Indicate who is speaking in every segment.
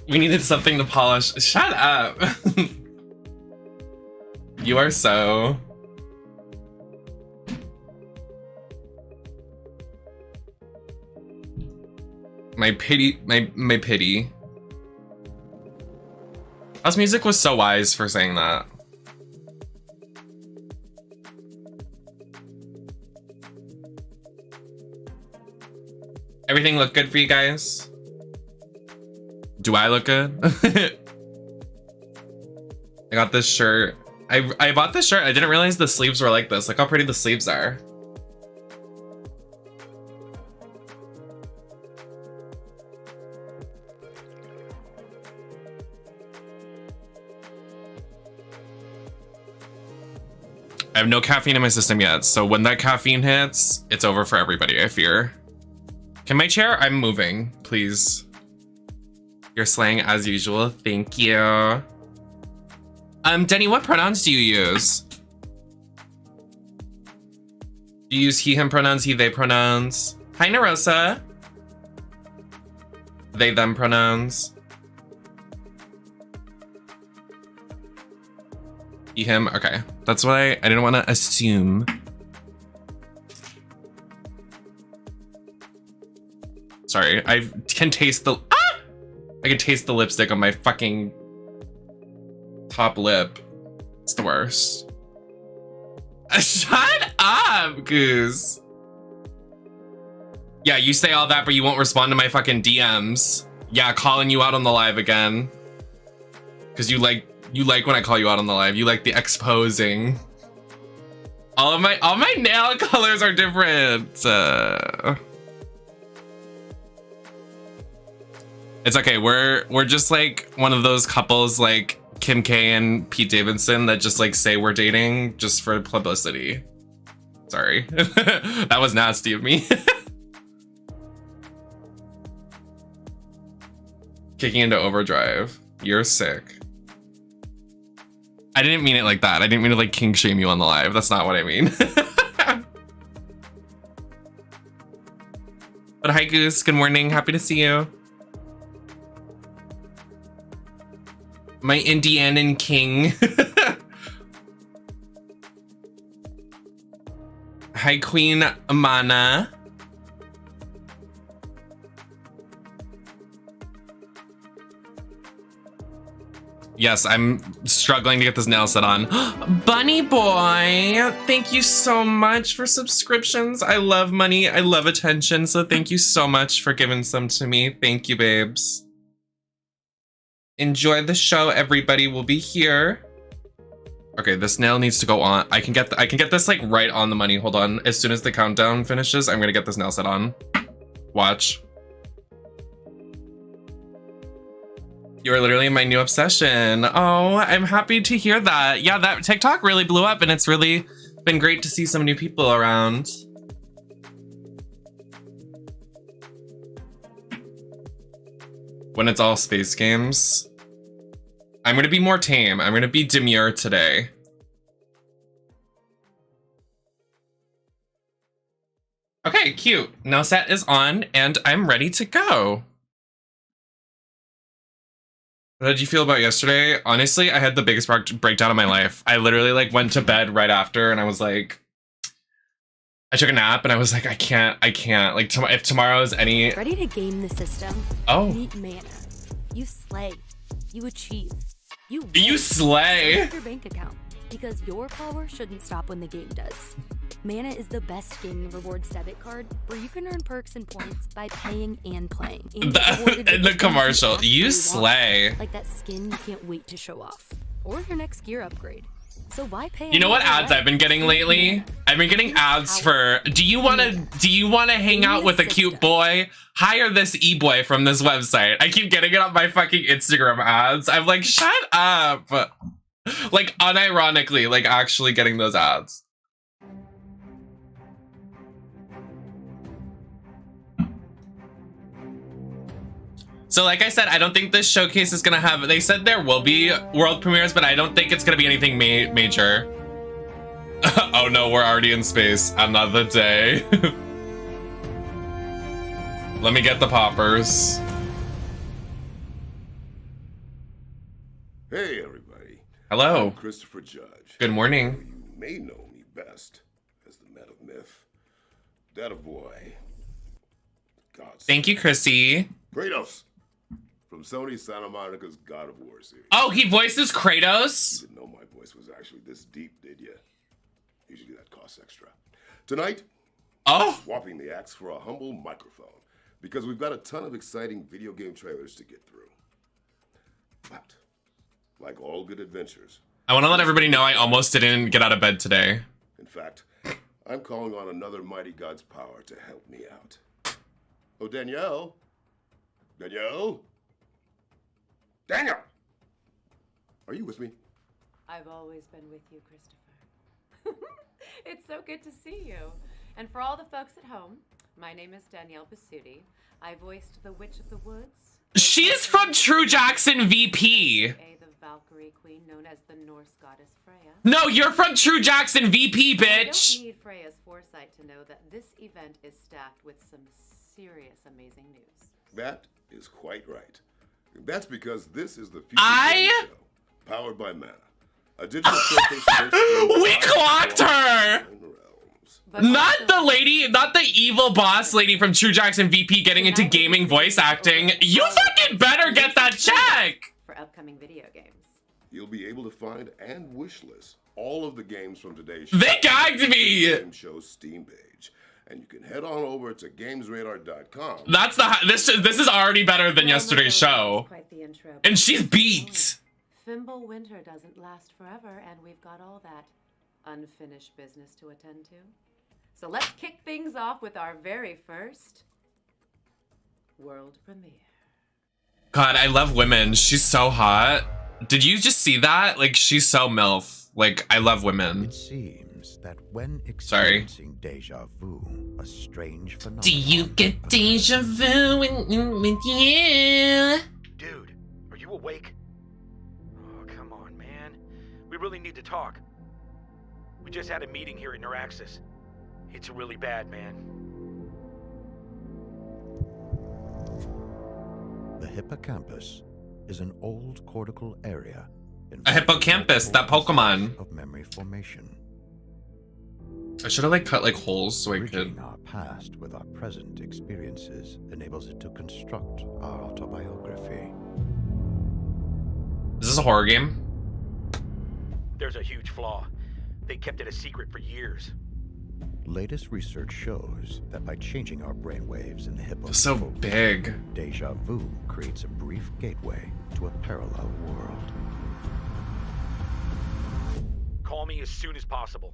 Speaker 1: We needed something to polish. Shut up. You are so... My pity. House Music was so wise for saying that. Everything look good for you guys? Do I look good? I got this shirt. I bought this shirt. I didn't realize the sleeves were like this. Look how pretty the sleeves are. I have no caffeine in my system yet, so when that caffeine hits, it's over for everybody, I fear. Can my chair? I'm moving, please. You're slaying as usual. Thank you. Denny, what pronouns do you use? Do you use he, him pronouns, he, they pronouns? Hi, Narosa. They, them pronouns. He, him. Okay. That's why I didn't want to assume. Sorry, I can taste the... Ah! I can taste the lipstick on my fucking top lip. It's the worst. Shut up, Goose. Yeah, you say all that, but you won't respond to my fucking DMs. Yeah, calling you out on the live again. Because you like when I call you out on the live. You like the exposing. All my nail colors are different. It's okay. We're just like one of those couples like Kim K and Pete Davidson that just like say we're dating just for publicity. Sorry. That was nasty of me. Kicking into overdrive. You're sick. I didn't mean it like that. I didn't mean to like kink shame you on the live. That's not what I mean. But hi Goose, good morning. Happy to see you. My Indianan king. Hi Queen Amana. Yes, I'm struggling to get this nail set on. Bunny boy, thank you so much for subscriptions. I love money, I love attention, so thank you so much for giving some to me. Thank you, babes. Enjoy the show, everybody. We'll be here. Okay, this nail needs to go on. I can get this like right on the money. Hold on. As soon as the countdown finishes, I'm gonna get this nail set on. Watch. You are literally my new obsession. Oh, I'm happy to hear that. Yeah, that TikTok really blew up and it's really been great to see some new people around. When it's all space games, I'm gonna be more tame. I'm gonna be demure today. Okay, cute. Nail set is on and I'm ready to go. What did you feel about yesterday? Honestly, I had the biggest breakdown of my life. I literally like went to bed right after and I was like, I took a nap and I was like, I can't. Like if tomorrow is any...
Speaker 2: Ready to game the system?
Speaker 1: Oh.
Speaker 2: Meet Mana. You slay. You achieve.
Speaker 1: You slay.
Speaker 2: Your bank account, because your power shouldn't stop when the game does. Mana is the best gaming rewards debit card where you can earn perks and points by paying and playing. And
Speaker 1: in the commercial, you slay.
Speaker 2: Like that skin you can't wait to show off. Or your next gear upgrade. So why pay?
Speaker 1: You know what ads I've been getting lately? I've been getting ads for, do you wanna hang out with a cute boy? Hire this e-boy from this website. I keep getting it on my fucking Instagram ads. I'm like, shut up. Like unironically, like actually getting those ads. So like I said, I don't think this showcase is gonna have, they said there will be world premieres, but I don't think it's gonna be anything major. Oh no, we're already in space. Another day. Let me get the poppers.
Speaker 3: Hey, everybody.
Speaker 1: Hello.
Speaker 3: I'm Christopher Judge.
Speaker 1: Good morning.
Speaker 3: You may know me best as the man of myth, that of boy. God's
Speaker 1: Thank you, Chrissy.
Speaker 3: Kratos from Sony Santa Monica's God of War series.
Speaker 1: Oh, he voices
Speaker 3: You
Speaker 1: Kratos?
Speaker 3: didn't know my voice was actually this deep, did you? Usually that costs extra. Tonight,
Speaker 1: Oh,
Speaker 3: swapping the axe for a humble microphone because we've got a ton of exciting video game trailers to get through. But, like all good adventures,
Speaker 1: I want to let everybody know I almost didn't get out of bed today.
Speaker 3: in fact, I'm calling on another mighty god's power to help me out. Oh, Danielle? Danielle? Daniel! Are you with me?
Speaker 4: I've always been with you, Christopher. It's so good to see you. And for all the folks at home, my name is Danielle Basutti. I voiced the Witch of the Woods.
Speaker 1: She's from True Jackson VP.
Speaker 4: The Valkyrie Queen, known as the Norse goddess Freya.
Speaker 1: No, you're from True Jackson VP,
Speaker 4: I
Speaker 1: bitch.
Speaker 4: don't need Freya's foresight to know that this event is stacked with some serious, amazing news.
Speaker 3: That is quite right. That's because this is the future
Speaker 1: I-
Speaker 3: game show, powered by Mana. A digital showcase.
Speaker 1: We clocked her.
Speaker 4: But
Speaker 1: Not
Speaker 4: also-
Speaker 1: the lady, not the evil boss lady from True Jackson VP getting into gaming voice acting. You fucking better get that check.
Speaker 4: For upcoming video games.
Speaker 3: You'll be able to find and wish list all of the games from today's show.
Speaker 1: They gagged me.
Speaker 3: Game show Steam page. And you can head on over to gamesradar.com.
Speaker 1: That's this is already better than yesterday's show.
Speaker 4: Quite the intro.
Speaker 1: And she's beat.
Speaker 4: Fimble winter doesn't last forever, and we've got all that unfinished business to attend to. So let's kick things off with our very first world premiere.
Speaker 1: God, I love women. She's so hot. Did you just see that? Like, she's so MILF. Like, I love women.
Speaker 5: It seems that when
Speaker 1: Sorry.
Speaker 5: experiencing deja vu, a strange phenomenon.
Speaker 1: Do you get deja vu with you?
Speaker 6: Dude, are you awake? Oh, come on, man. We really need to talk. We just had a meeting here at Neuraxis. It's really bad, man.
Speaker 5: The hippocampus is an old cortical area.
Speaker 1: A hippocampus, that Pokemon.
Speaker 5: Of memory formation.
Speaker 1: I should have like cut like holes so I could.
Speaker 5: Bridging our past with our present experiences enables it to construct our autobiography.
Speaker 1: Is this a horror game?
Speaker 6: There's a huge flaw. They kept it a secret for years.
Speaker 5: Latest research shows that by changing our brainwaves in the hippocampus,
Speaker 1: So big.
Speaker 5: deja vu creates a brief gateway to a parallel world.
Speaker 6: Call me as soon as possible.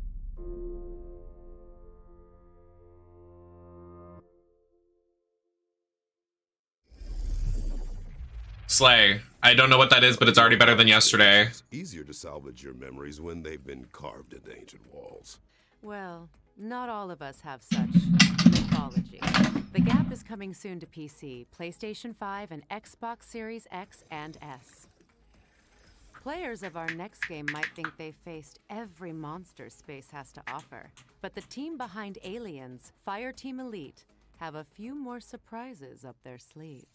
Speaker 1: Slay. I don't know what that is, but it's already better than yesterday.
Speaker 3: It's easier to salvage your memories when they've been carved into ancient walls.
Speaker 4: Well, not all of us have such mythology. The Gap is coming soon to PC, PlayStation 5, and Xbox Series X and S. Players of our next game might think they've faced every monster space has to offer, but the team behind Aliens, Fireteam Elite, have a few more surprises up their sleeve.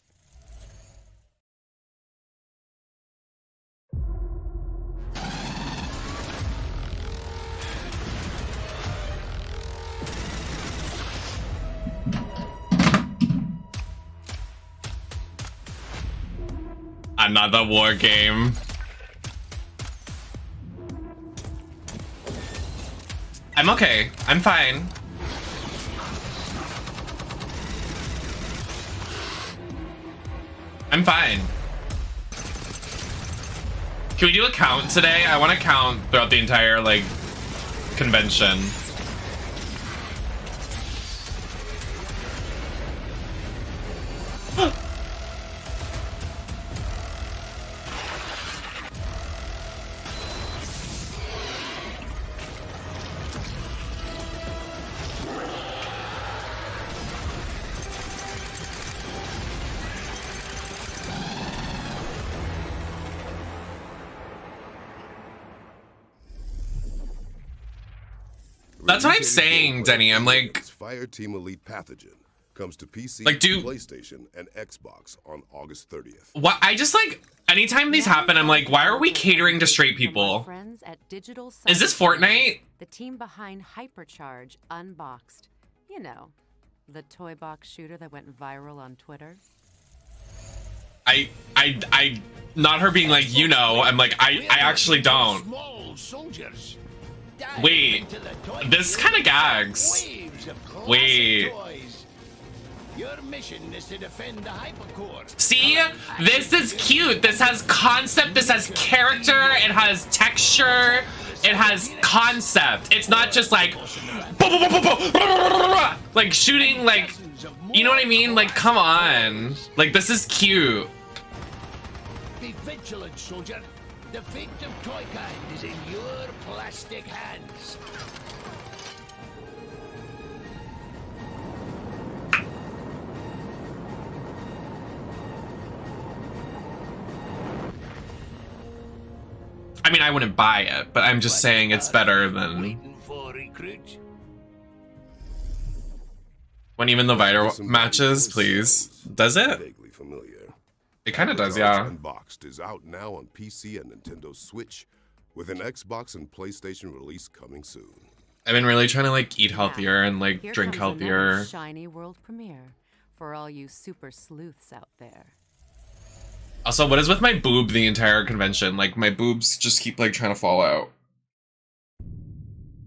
Speaker 1: Another war game. I'm okay. I'm fine. I'm fine. Can we do a count today? I want to count throughout the entire, like, convention. That's what I'm saying, Denny. I'm like,
Speaker 3: Fireteam Elite Pathogen comes to PC,
Speaker 1: Like,
Speaker 3: PlayStation, and Xbox on August 30th.
Speaker 1: What I just like anytime these happen, I'm like, why are we catering to straight people?
Speaker 4: Friends at Digital
Speaker 1: Is this
Speaker 4: Cyber
Speaker 1: Fortnite?
Speaker 4: the team behind Hypercharge Unboxed. You know, the toy box shooter that went viral on Twitter.
Speaker 1: I not her being like, you know, I'm like, I actually don't. Wait, this kind of gags. Wait.
Speaker 7: Your mission is to defend the hypercore.
Speaker 1: See, this is cute. This has concept. This has character. It has texture. It has concept. It's not just like, like shooting, like, you know what I mean? Like, come on. Like, this is cute.
Speaker 7: Be vigilant, soldier. The fate of Toykind is in your plastic hands.
Speaker 1: I mean, I wouldn't buy it, but I'm just saying it's better than when even the Vita matches, please. Does it?
Speaker 3: Vaguely familiar.
Speaker 1: It kind of does, yeah.
Speaker 3: Unboxed is out now on PC and Nintendo Switch, with an Xbox and PlayStation release coming soon.
Speaker 1: I've been really trying to like eat healthier and like
Speaker 4: Here
Speaker 1: drink
Speaker 4: comes another
Speaker 1: healthier.
Speaker 4: shiny world premiere for all you super sleuths out there.
Speaker 1: Also, what is with my boob the entire convention? Like, my boobs just keep, like, trying to fall out.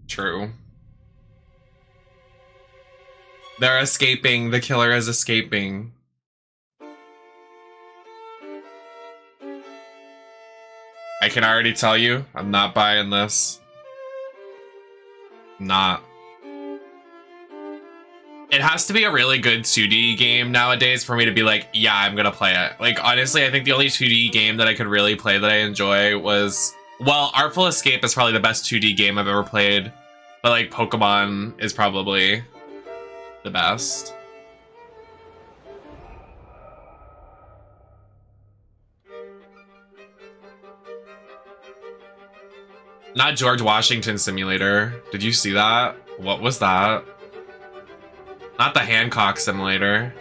Speaker 1: True. They're escaping. The killer is escaping. I can already tell you, I'm not buying this. Not. It has to be a really good 2D game nowadays for me to be like, yeah, I'm gonna play it. Like, honestly, I think the only 2D game that I could really play that I enjoy was, well, Artful Escape is probably the best 2D game I've ever played, but like Pokemon is probably the best. Not George Washington Simulator. Did you see that? What was that? Not the Hancock Simulator.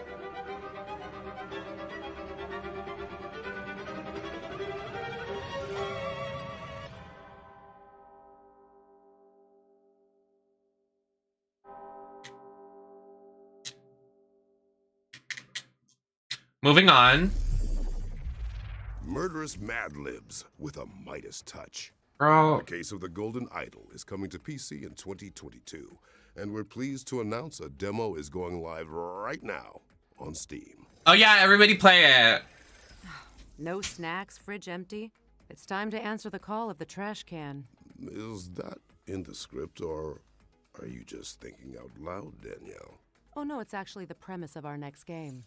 Speaker 1: Moving on.
Speaker 3: Murderous Mad Libs with a Midas touch.
Speaker 1: Bro.
Speaker 3: The Case of the Golden Idol is coming to PC in 2022, and we're pleased to announce a demo is going live right now on Steam.
Speaker 1: Oh yeah, everybody play it.
Speaker 4: No snacks, fridge empty. It's time to answer the call of the trash can.
Speaker 3: Is that in the script, or are you just thinking out loud, Danielle?
Speaker 4: Oh no, it's actually the premise of our next game.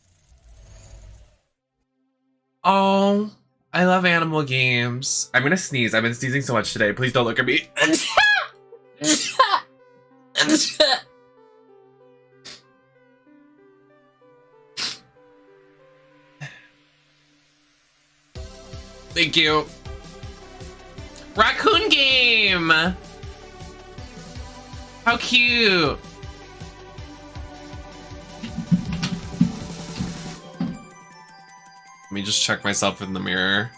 Speaker 1: Oh, I love animal games. I'm gonna sneeze. I've been sneezing so much today. Please don't look at me. Thank you. Raccoon game. How cute. Let me just check myself in the mirror.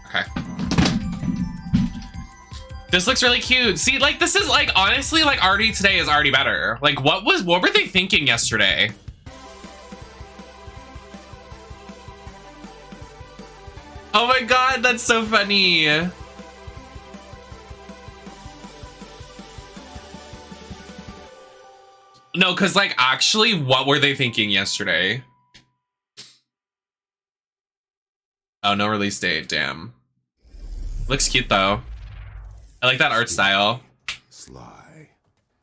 Speaker 1: Okay. This looks really cute. See, like, this is like, honestly, like, already today is already better. Like, what were they thinking yesterday? Oh my god, that's so funny. No, because, like, actually, what were they thinking yesterday? Oh, no release date, damn. Looks cute, though. I like that art style.
Speaker 3: Sly,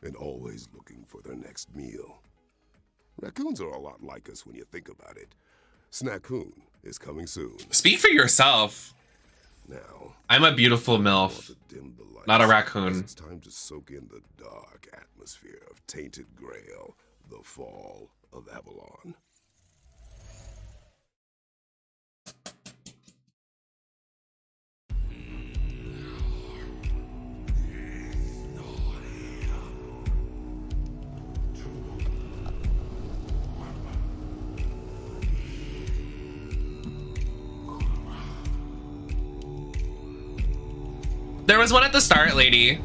Speaker 3: and always looking for their next meal. Raccoons are a lot like us when you think about it. Snackoon is coming soon.
Speaker 1: Speak for yourself.
Speaker 3: Now,
Speaker 1: I'm a beautiful MILF,
Speaker 3: dim the lights,
Speaker 1: not a raccoon.
Speaker 3: It's time to soak in the dark atmosphere of Tainted Grail, the fall of Avalon.
Speaker 1: There was one at the start, lady.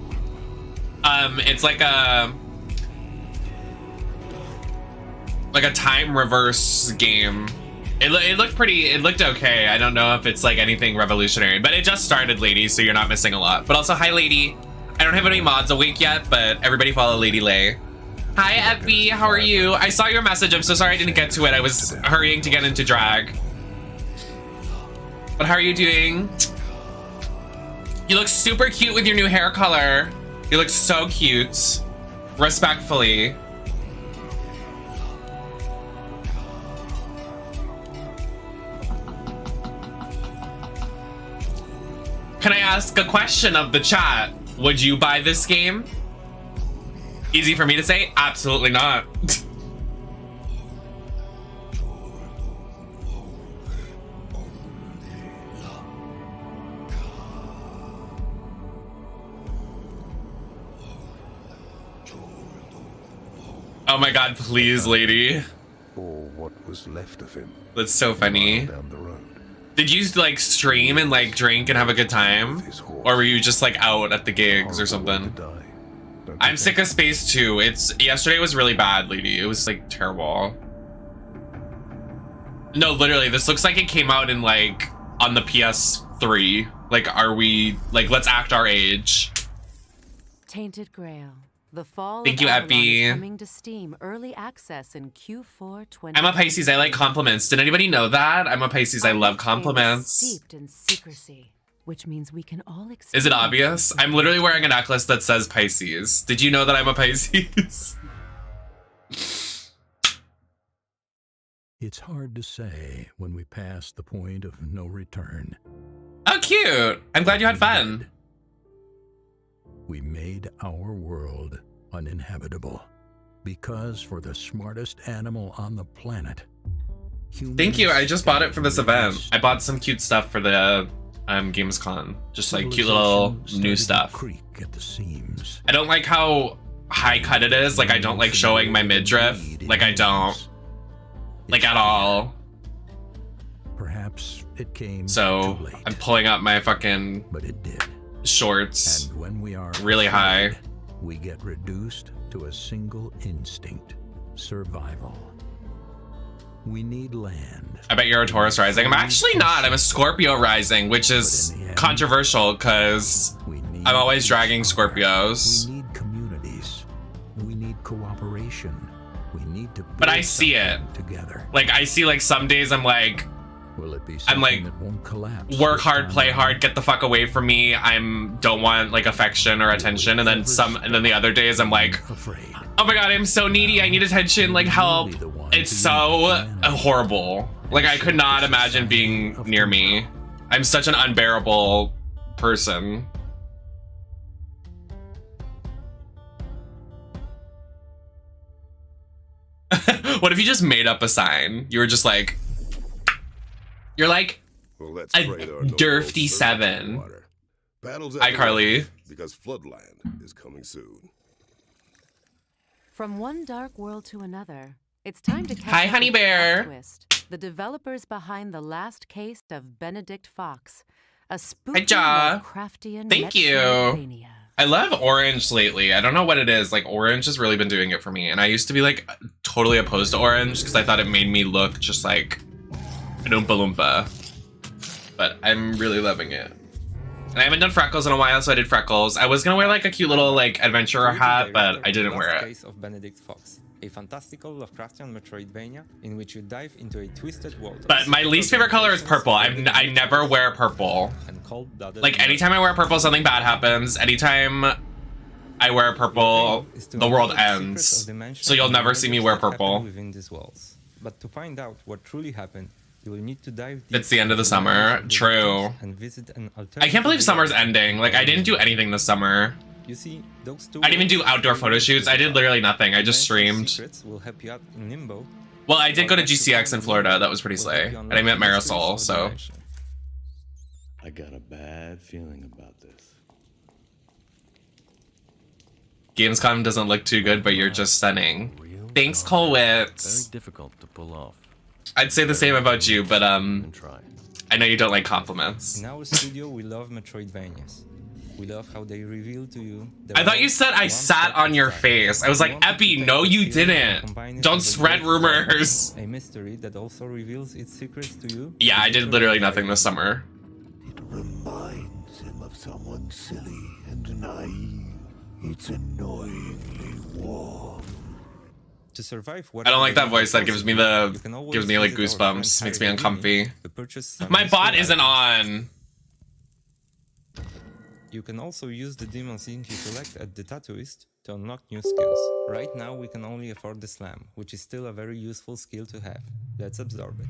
Speaker 1: It's like a time reverse game. It looked pretty, it looked okay. I don't know if it's like anything revolutionary, but it just started, lady, so you're not missing a lot. But also, hi, lady. I don't have any mods awake yet, but everybody follow Lady Lay. Hi, Effie, how are you? I saw your message. I'm so sorry I didn't get to it. I was hurrying to get into drag. But how are you doing? You look super cute with your new hair color. You look so cute. Respectfully. Can I ask a question of the chat? Would you buy this game? Easy for me to say, absolutely not. Oh my god, please, lady.
Speaker 3: Or what was left of him.
Speaker 1: That's so funny.
Speaker 3: Down the road.
Speaker 1: Did you like stream and like drink and have a good time? Or were you just like out at the gigs or something? I'm sick of space too. Yesterday was really bad, lady. It was like terrible. No, literally, this looks like it came out in like on the PS3. Like, are we like, let's act our age.
Speaker 4: Tainted Grail. The fall
Speaker 1: Thank
Speaker 4: of
Speaker 1: you,
Speaker 4: Avalon
Speaker 1: Epi.
Speaker 4: is coming to Steam. Early access in Q4 20.
Speaker 1: I'm a Pisces. I like compliments. Did anybody know that? I'm a Pisces. I love compliments.
Speaker 4: Steeped in secrecy, which means we can all experience.
Speaker 1: Is it obvious? I'm literally wearing a necklace that says Pisces. Did you know that I'm a Pisces?
Speaker 5: It's hard to say when we pass the point of no return.
Speaker 1: Oh, cute. I'm glad you had fun.
Speaker 5: We made our world uninhabitable because for the smartest animal on the planet.
Speaker 1: Thank you. I just bought it for this event. I bought some cute stuff for the Gamescom. Just like cute little new stuff.
Speaker 5: Creak at the seams.
Speaker 1: I don't like how high cut it is. Like, I don't like showing my midriff. Like, I don't. Like, at all.
Speaker 5: Perhaps it came
Speaker 1: So
Speaker 5: too late,
Speaker 1: I'm pulling up my fucking
Speaker 5: but it did.
Speaker 1: shorts.
Speaker 5: And when we are
Speaker 1: really high.
Speaker 5: afraid, we get reduced to a single instinct: survival. We need land.
Speaker 1: I bet you're a Taurus rising. I'm actually not. I'm a Scorpio rising, which is controversial because I'm always dragging Scorpios.
Speaker 5: We need communities. We need cooperation. We need to.
Speaker 1: But I see it.
Speaker 5: Together.
Speaker 1: Like, I see, like, some days I'm like,
Speaker 5: Will it be
Speaker 1: I'm like,
Speaker 5: that won't collapse
Speaker 1: work hard, play hard, get the fuck away from me. Don't want like affection or attention. And then the other days I'm like,
Speaker 5: afraid.
Speaker 1: oh my god, I'm so needy. I need attention. Like, help. It's so horrible. Like, I could not imagine being near me. I'm such an unbearable person. What if you just made up a sign? You were just like, you're like
Speaker 3: Well, let's
Speaker 1: a
Speaker 3: pray there are no
Speaker 1: dirty
Speaker 3: roads
Speaker 1: seven.
Speaker 3: in water. Battles
Speaker 1: Hi, Carly.
Speaker 3: because Floodland is coming soon.
Speaker 4: From one dark world to another, it's time to catch
Speaker 1: Hi,
Speaker 4: up
Speaker 1: Honey
Speaker 4: with
Speaker 1: Bear.
Speaker 4: Plot Twist, the developers behind the last case of Benedict Fox, a spooky
Speaker 1: Ja.
Speaker 4: Lovecraftian
Speaker 1: Thank you.
Speaker 4: Metroidvania.
Speaker 1: I love orange lately. I don't know what it is. Like, orange has really been doing it for me. And I used to be like totally opposed to orange because I thought it made me look just like an Oompa Loompa. But I'm really loving it. And I haven't done freckles in a while, so I did freckles. I was gonna wear like a cute little like adventurer hat, but I didn't wear it.
Speaker 8: Case of Benedict Fox, a fantastical Lovecraftian Metroidvania in which you dive into a twisted world.
Speaker 1: But my least favorite color is purple. I never wear purple. Like, anytime I wear purple, something bad happens. Anytime I wear purple, the world ends. So you'll never see me wear purple.
Speaker 8: Within these walls. But to find out what truly happened, you will need to dive deep
Speaker 1: It's the end of the summer. True.
Speaker 8: and visit an
Speaker 1: I can't believe summer's ending. Like, I didn't do anything this summer.
Speaker 8: You see, those two
Speaker 1: I didn't even do outdoor photo shoots. I did literally nothing. I just streamed.
Speaker 8: Secrets will help you out in Limbo.
Speaker 1: Well, I did go to GCX in Florida. That was pretty slay. And I met Marisol, so.
Speaker 9: I got a bad feeling about this.
Speaker 1: Gamescom doesn't look too good, but you're just stunning. Thanks,
Speaker 9: Very
Speaker 1: Colwitz.
Speaker 9: difficult to pull off.
Speaker 1: I'd say the same about you, but
Speaker 9: And try.
Speaker 1: I know you don't like compliments.
Speaker 8: In our studio, we love Metroidvanias. We love how they reveal to you.
Speaker 1: I thought you said I sat on your face. I was like, Epi, no you didn't. Don't spread rumors.
Speaker 8: A mystery that also reveals its secrets to you.
Speaker 1: Yeah, I did literally nothing this summer.
Speaker 7: It reminds him of someone silly and naive. It's annoyingly warm.
Speaker 8: To survive what
Speaker 1: I don't like that voice. That gives me like goosebumps. Makes me uncomfy. My bot isn't on.
Speaker 8: You can also use the Demon's Ink you collect at the Tattooist to unlock new skills. Right now we can only afford the Slam, which is still a very useful skill to have. Let's absorb it.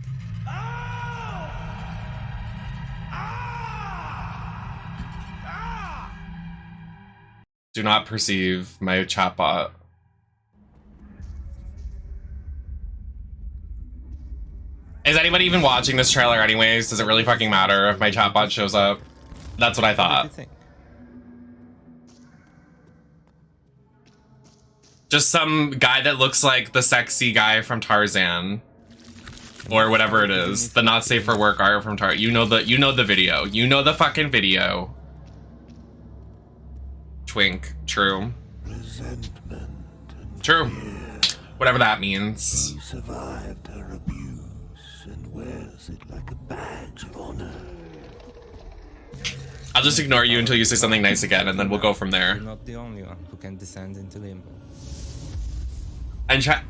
Speaker 1: Do not perceive my chatbot. Is anybody even watching this trailer anyways? Does it really fucking matter if my chatbot shows up? That's what I thought. Just some guy that looks like the sexy guy from Tarzan. Or whatever it is. The not safe for work art from Tarzan. You know the video. You know the fucking video. Twink. True. True. Whatever that means.
Speaker 7: He survived her abuse and wears it like a badge of honor.
Speaker 1: I'll just ignore you until you say something nice again, and then we'll go from there.
Speaker 8: You're not the only one who can descend into limbo.
Speaker 1: And try.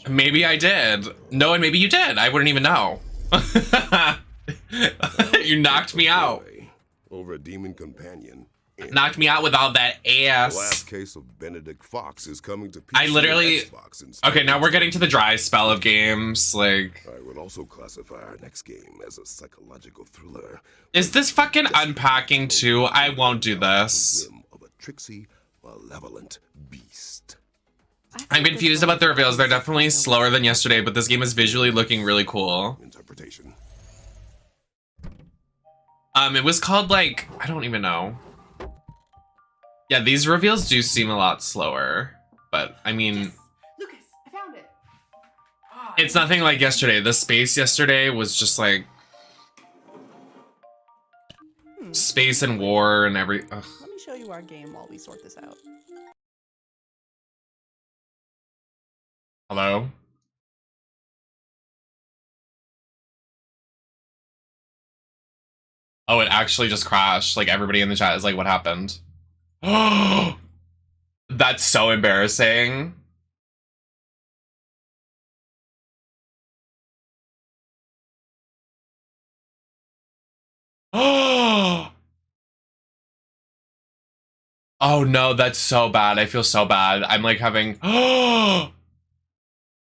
Speaker 1: Maybe I did. No, and maybe you did. I wouldn't even know. You knocked me out.
Speaker 3: Over a demon companion.
Speaker 1: Knocked me out with all that ass.
Speaker 3: The last case of Benedict Fox is coming to PC.
Speaker 1: I literally. Okay, now we're getting to the dry spell of games. Like.
Speaker 3: I would also classify our next game as a psychological thriller.
Speaker 1: Is this fucking unpacking too? I won't do this.
Speaker 3: Of a tricksy, malevolent beast.
Speaker 1: I'm confused about the reveals. They're definitely slower than yesterday, but this game is visually looking really cool.
Speaker 3: Interpretation.
Speaker 1: It was called like, I don't even know. Yeah, these reveals do seem a lot slower, but I mean,
Speaker 10: yes. Lucas, I found it.
Speaker 1: It's nothing like yesterday. The space yesterday was just like space and war and every. Ugh.
Speaker 10: Let me show you our game while we sort this out.
Speaker 1: Hello? Oh, it actually just crashed. Like everybody in the chat is like, what happened? Oh, that's so embarrassing. Oh no, that's so bad. I feel so bad. I'm like having I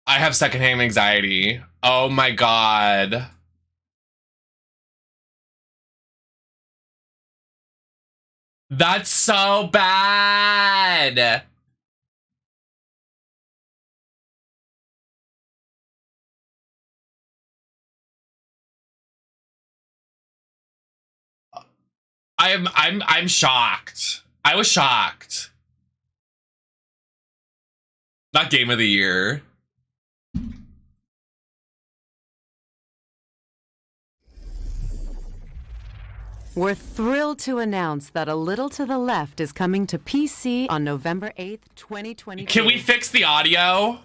Speaker 1: have secondhand anxiety. Oh my god. That's so bad. I'm shocked. I was shocked. Not game of the year.
Speaker 4: We're thrilled to announce that A Little to the Left is coming to PC on November 8th, 2022.
Speaker 1: Can we fix the audio?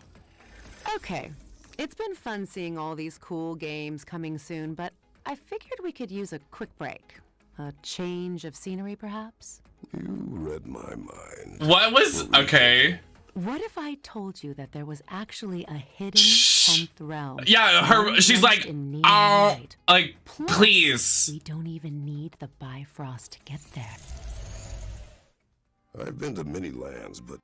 Speaker 4: Okay. It's been fun seeing all these cool games coming soon, but I figured we could use a quick break. A change of scenery, perhaps?
Speaker 3: You read my mind.
Speaker 1: What was... Okay.
Speaker 4: What if I told you that there was actually a hidden 10th realm?
Speaker 1: Yeah, she's like, oh, like,
Speaker 4: Plus,
Speaker 1: please.
Speaker 4: We don't even need the Bifrost to get there.
Speaker 3: I've been to many lands, but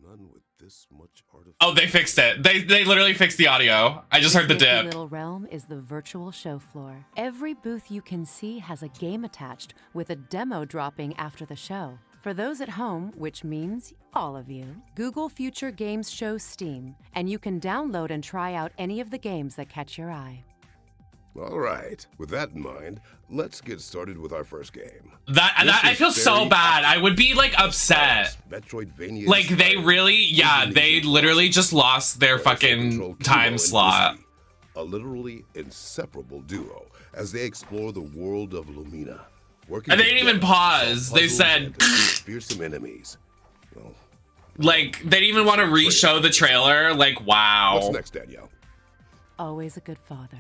Speaker 3: none with this much artifact.
Speaker 1: Oh, they fixed it. They literally fixed the audio. I just heard the
Speaker 4: This
Speaker 1: dip.
Speaker 4: little realm is the virtual show floor. Every booth you can see has a game attached, with a demo dropping after the show. For those at home, which means all of you, Google Future Games Show Steam, and you can download and try out any of the games that catch your eye.
Speaker 3: All right. With that in mind, let's get started with our first game.
Speaker 1: That I feel so bad. I would be like upset.
Speaker 3: Metroidvania.
Speaker 1: Like they really, yeah, they literally just lost their fucking time slot.
Speaker 3: a literally inseparable duo as they explore the world of Lumina. Working
Speaker 1: And they didn't even
Speaker 3: together to
Speaker 1: pause.
Speaker 3: solve
Speaker 1: They
Speaker 3: puzzles
Speaker 1: said,
Speaker 3: and defeat fearsome enemies. Well,
Speaker 1: like, they didn't even want to re-show the trailer. Like, wow.
Speaker 3: what's next, Danielle?
Speaker 4: Always a good father.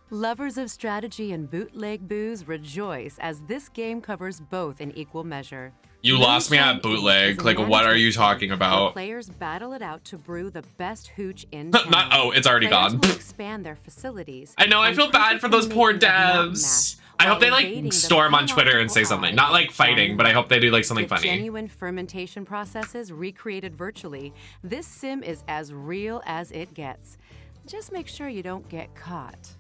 Speaker 4: Lovers of strategy and bootleg booze rejoice as this game covers both in equal measure.
Speaker 1: You lost me at bootleg. Like, what are you talking about?
Speaker 4: Players battle it out to brew the best hooch in town.
Speaker 1: Not, oh, it's already
Speaker 4: Players
Speaker 1: gone.
Speaker 4: will expand their facilities.
Speaker 1: I know, I
Speaker 4: and
Speaker 1: feel bad for those poor
Speaker 4: perfectly make a mountain
Speaker 1: devs.
Speaker 4: mash
Speaker 1: I hope they,
Speaker 4: while
Speaker 1: like,
Speaker 4: evading the
Speaker 1: storm on Twitter and say
Speaker 4: pathological
Speaker 1: something.
Speaker 4: eye
Speaker 1: Not, like, fighting, but I hope they do, like, something
Speaker 4: With
Speaker 1: funny.
Speaker 4: genuine fermentation processes recreated virtually, this sim is as real as it gets. Just make sure you don't get caught.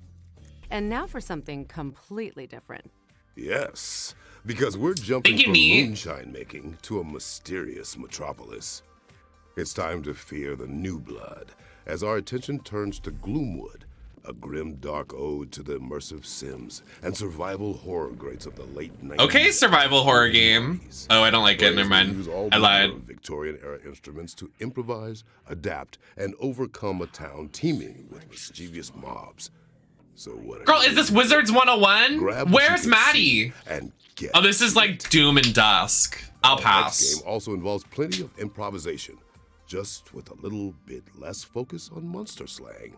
Speaker 4: And now for something completely different.
Speaker 3: Yes, because we're jumping
Speaker 1: Thank you,
Speaker 3: from
Speaker 1: Nee.
Speaker 3: moonshine making to a mysterious metropolis. It's time to fear the new blood as our attention turns to Gloomwood, a grim, dark ode to the immersive sims and survival horror greats of the late 90s.
Speaker 1: Okay, survival horror game. Oh, I don't like it. Never mind.
Speaker 3: Use all
Speaker 1: I lied.
Speaker 3: manner of Victorian-era instruments to improvise, adapt, and overcome a town teeming with mischievous mobs. So what?
Speaker 1: Girl, is this Wizards 101?
Speaker 3: Grab what
Speaker 1: Where's
Speaker 3: you can
Speaker 1: Maddie?
Speaker 3: see and get.
Speaker 1: Oh, this is like Doom and Dusk. I'll
Speaker 3: Our
Speaker 1: pass.
Speaker 3: next game also involves plenty of improvisation, just with a little bit less focus on monster slang.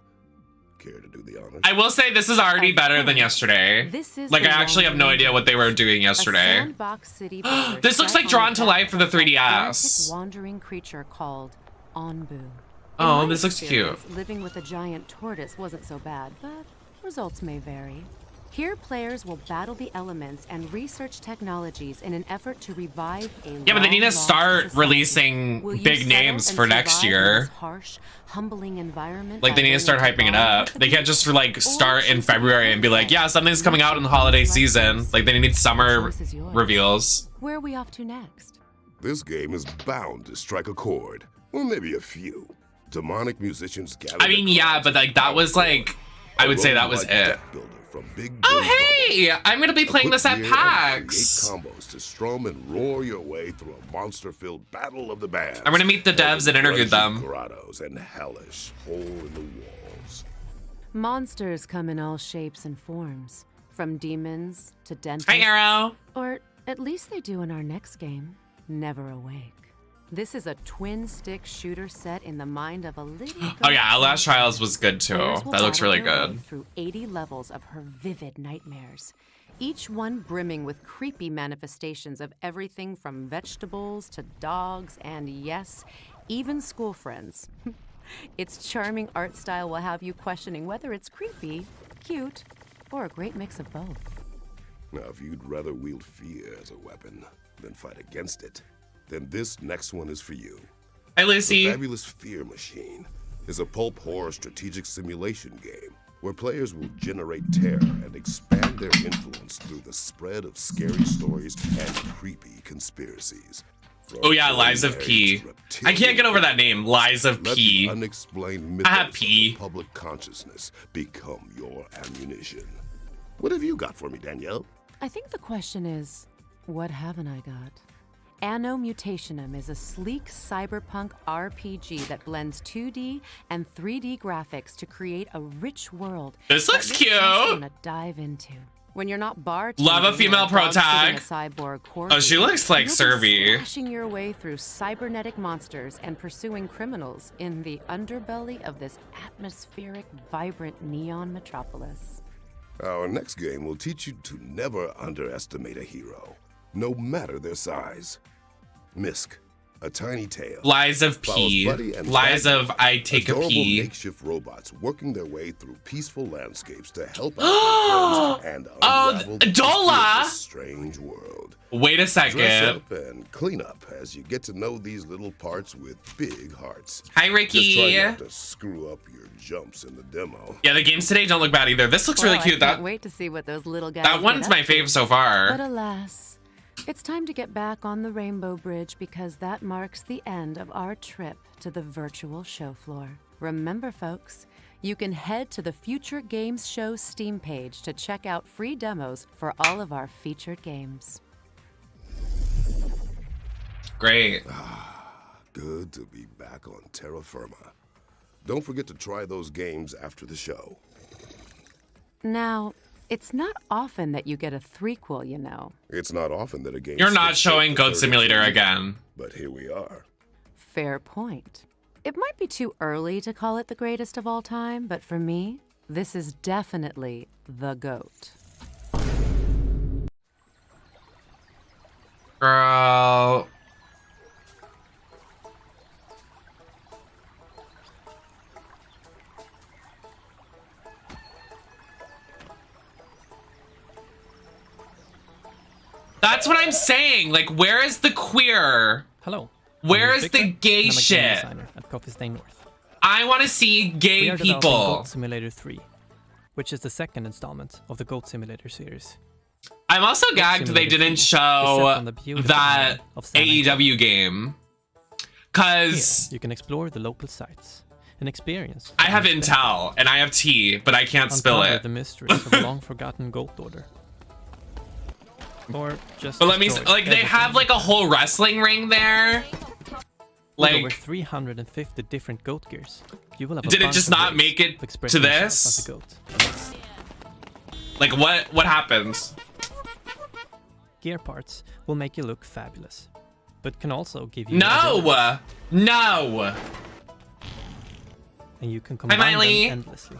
Speaker 3: Care to do the honors?
Speaker 1: I will say this is already better than yesterday.
Speaker 4: This is
Speaker 1: Like, I
Speaker 4: the
Speaker 1: actually have no idea what they were doing
Speaker 4: A
Speaker 1: yesterday.
Speaker 4: sandbox city builder
Speaker 1: This looks
Speaker 4: set
Speaker 1: like
Speaker 4: on
Speaker 1: Drawn
Speaker 4: the
Speaker 1: to Life for the
Speaker 4: back of a
Speaker 1: 3DS.
Speaker 4: gigantic wandering creature called Onbu. In
Speaker 1: Oh,
Speaker 4: my
Speaker 1: this looks cute.
Speaker 4: experience, living with a giant tortoise wasn't so bad, but results may vary. Here, players will battle the elements and research technologies in an effort to revive a
Speaker 1: Yeah, but they need to
Speaker 4: long-lost
Speaker 1: start
Speaker 4: society.
Speaker 1: releasing
Speaker 4: Will you
Speaker 1: big
Speaker 4: settle
Speaker 1: names
Speaker 4: and
Speaker 1: for next
Speaker 4: survive in
Speaker 1: year.
Speaker 4: this harsh, humbling environment
Speaker 1: Like, they
Speaker 4: by
Speaker 1: need to start
Speaker 4: learning
Speaker 1: hyping it
Speaker 4: bond
Speaker 1: up.
Speaker 4: with the
Speaker 1: They can't
Speaker 4: beast?
Speaker 1: just, like,
Speaker 4: Or
Speaker 1: start in
Speaker 4: choose
Speaker 1: February and be like, yeah, something's coming out in the holiday season. Like, they need summer
Speaker 4: choice is yours.
Speaker 1: reveals.
Speaker 4: Where are we off to next?
Speaker 3: This game is bound to strike a chord, or maybe a few. Demonic musicians gather.
Speaker 1: I mean, yeah, but, like, that was, like, I would say that was it.
Speaker 3: From Big
Speaker 1: Oh,
Speaker 3: Billy
Speaker 1: hey! I'm gonna be playing this at
Speaker 3: Equip gear and
Speaker 1: PAX.
Speaker 3: create combos to strum and roar your way through a monster-filled battle of the bands.
Speaker 1: I'm gonna meet the devs and interview them.
Speaker 3: Grottos and hellish hole-in-the-walls.
Speaker 4: Monsters come in all shapes and forms, from demons to dentists.
Speaker 1: Hi, Arrow.
Speaker 4: Or at least they do in our next game, Never Awake. This is a twin-stick shooter set in the mind of a little girl.
Speaker 1: Oh yeah, Outlast Trials was good too.
Speaker 4: Players will
Speaker 1: That looks
Speaker 4: battle
Speaker 1: really
Speaker 4: their way
Speaker 1: good.
Speaker 4: Through 80 levels of her vivid nightmares, each one brimming with creepy manifestations of everything from vegetables to dogs and, yes, even school friends. Its charming art style will have you questioning whether it's creepy, cute, or a great mix of both.
Speaker 3: Now, if you'd rather wield fear as a weapon than fight against it, then this next one is for you.
Speaker 1: Hi, Lucy.
Speaker 3: The Fabulous Fear Machine is a pulp horror strategic simulation game where players will generate terror and expand their influence through the spread of scary stories and creepy conspiracies. From
Speaker 1: Oh yeah, Lies of
Speaker 3: ordinary
Speaker 1: P.
Speaker 3: to
Speaker 1: I can't get over that name, Lies of
Speaker 3: let
Speaker 1: P.
Speaker 3: the unexplained
Speaker 1: I have
Speaker 3: mythos
Speaker 1: P.
Speaker 3: of the public consciousness become your ammunition. What have you got for me, Danielle?
Speaker 4: I think the question is, what haven't I got? Anno Mutationum is a sleek cyberpunk RPG that blends 2D and 3D graphics to create a rich world.
Speaker 1: This looks
Speaker 4: that
Speaker 1: cute.
Speaker 4: you're just gonna dive into. When you're not bartending,
Speaker 1: Love a female
Speaker 4: or
Speaker 1: pro
Speaker 4: dog-sitting
Speaker 1: tag.
Speaker 4: a cyborg
Speaker 1: Oh, she
Speaker 4: corgi,
Speaker 1: looks like
Speaker 4: you'll
Speaker 1: Serby.
Speaker 4: be slashing your way through cybernetic monsters and pursuing criminals in the underbelly of this atmospheric, vibrant neon metropolis.
Speaker 3: Our next game will teach you to never underestimate a hero, no matter their size. Misk, a tiny tale.
Speaker 1: Lies of
Speaker 3: follows
Speaker 1: P.
Speaker 3: Buddy and
Speaker 1: Lies
Speaker 3: Baggy,
Speaker 1: of I Take a
Speaker 3: adorable
Speaker 1: P.
Speaker 3: makeshift robots working their way through peaceful landscapes to help out their friends and unravel the
Speaker 1: Dola!
Speaker 3: mystery of this strange world.
Speaker 1: Wait a
Speaker 3: Dress
Speaker 1: second.
Speaker 3: up and clean up as you get to know these little parts with big hearts.
Speaker 1: Hi,
Speaker 3: Just
Speaker 1: Ricky.
Speaker 3: try not to screw up your jumps in the demo.
Speaker 1: Yeah, the games today don't look bad either. This looks really
Speaker 4: Well,
Speaker 1: cute.
Speaker 4: I can't
Speaker 1: That
Speaker 4: wait to see what those little guys
Speaker 1: that
Speaker 4: get
Speaker 1: one's
Speaker 4: up
Speaker 1: my
Speaker 4: to.
Speaker 1: fave so
Speaker 4: But
Speaker 1: far.
Speaker 4: alas, it's time to get back on the Rainbow Bridge because that marks the end of our trip to the virtual show floor. Remember, folks, you can head to the Future Games Show Steam page to check out free demos for all of our featured games.
Speaker 1: Great.
Speaker 3: Good to be back on terra firma. Don't forget to try those games after the show.
Speaker 4: Now, it's not often that you get a threequel, you know.
Speaker 3: It's not often that a game...
Speaker 1: You're not
Speaker 3: skips
Speaker 1: showing
Speaker 3: the
Speaker 1: Goat
Speaker 3: 30
Speaker 1: Simulator
Speaker 3: years,
Speaker 1: again.
Speaker 3: But here we are.
Speaker 4: Fair point. It might be too early to call it the greatest of all time, but for me, this is definitely the GOAT.
Speaker 1: Girl. That's what I'm saying. Like, where is the queer?
Speaker 11: Hello.
Speaker 1: Where is the gay shit?
Speaker 11: At Coffee Stain North.
Speaker 1: I want to see gay
Speaker 11: We are developing
Speaker 1: people.
Speaker 11: Goat Simulator 3, which is the second installment of the Goat Simulator series.
Speaker 1: I'm also gagged they didn't show that AEW game. Cause
Speaker 11: here, you can explore the local sites and experience.
Speaker 1: I have intel and I have tea, but I can't spill
Speaker 11: Uncover
Speaker 1: it.
Speaker 11: the mysteries of a long-forgotten Goat Order. Or just.
Speaker 1: But let me
Speaker 11: destroy
Speaker 1: like they have
Speaker 11: everything.
Speaker 1: like a whole wrestling ring there.
Speaker 11: With over
Speaker 1: Like
Speaker 11: 350 different goat gears. You will have a
Speaker 1: did it
Speaker 11: bunch
Speaker 1: just
Speaker 11: of
Speaker 1: not
Speaker 11: ways
Speaker 1: make it
Speaker 11: to express
Speaker 1: to
Speaker 11: yourself
Speaker 1: this?
Speaker 11: as a goat.
Speaker 1: Like what happens?
Speaker 11: Gear parts will make you look fabulous, but can also give you
Speaker 1: No! No!
Speaker 11: and you can combine them
Speaker 1: Miley.
Speaker 11: endlessly.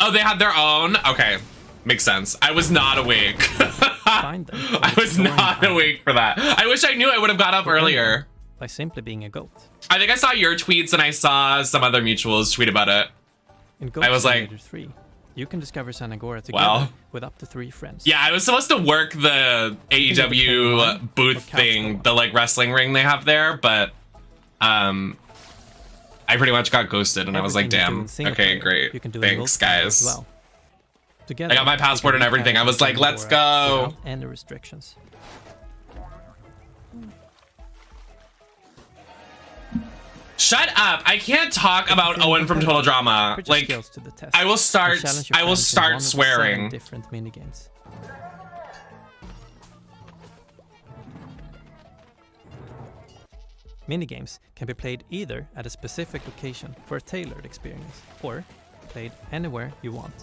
Speaker 1: Oh, they had their own? Okay. Makes sense. I was not awake.
Speaker 11: Find them by
Speaker 1: I was
Speaker 11: exploring
Speaker 1: not
Speaker 11: the
Speaker 1: awake for that. I wish I knew I would have got up earlier.
Speaker 11: by simply being a goat.
Speaker 1: I think I saw your tweets and I saw some other mutuals tweet about it.
Speaker 11: In Goat
Speaker 1: I was like,
Speaker 11: Simulator 3, you can discover San Agora together
Speaker 1: Well.
Speaker 11: with up to 3 friends.
Speaker 1: yeah, I was supposed to work the AEW booth thing, the like wrestling ring they have there, but I pretty much got ghosted and I was like,
Speaker 11: Everything you do
Speaker 1: damn,
Speaker 11: in single
Speaker 1: okay,
Speaker 11: player,
Speaker 1: great.
Speaker 11: you can do in
Speaker 1: Thanks,
Speaker 11: multiplayer
Speaker 1: guys.
Speaker 11: as well. Together,
Speaker 1: I got my
Speaker 11: you
Speaker 1: passport
Speaker 11: can
Speaker 1: and everything. I was like,
Speaker 11: San
Speaker 1: let's
Speaker 11: Agora
Speaker 1: go.
Speaker 11: without any restrictions.
Speaker 1: Shut up. I can't talk about Owen from Total Drama.
Speaker 11: Put your
Speaker 1: Like,
Speaker 11: skills to the test
Speaker 1: I will
Speaker 11: and
Speaker 1: start
Speaker 11: challenge your
Speaker 1: I will
Speaker 11: friends in
Speaker 1: start
Speaker 11: one of the 7
Speaker 1: swearing.
Speaker 11: different minigames. Minigames can be played either at a specific location for a tailored experience, or played anywhere you want.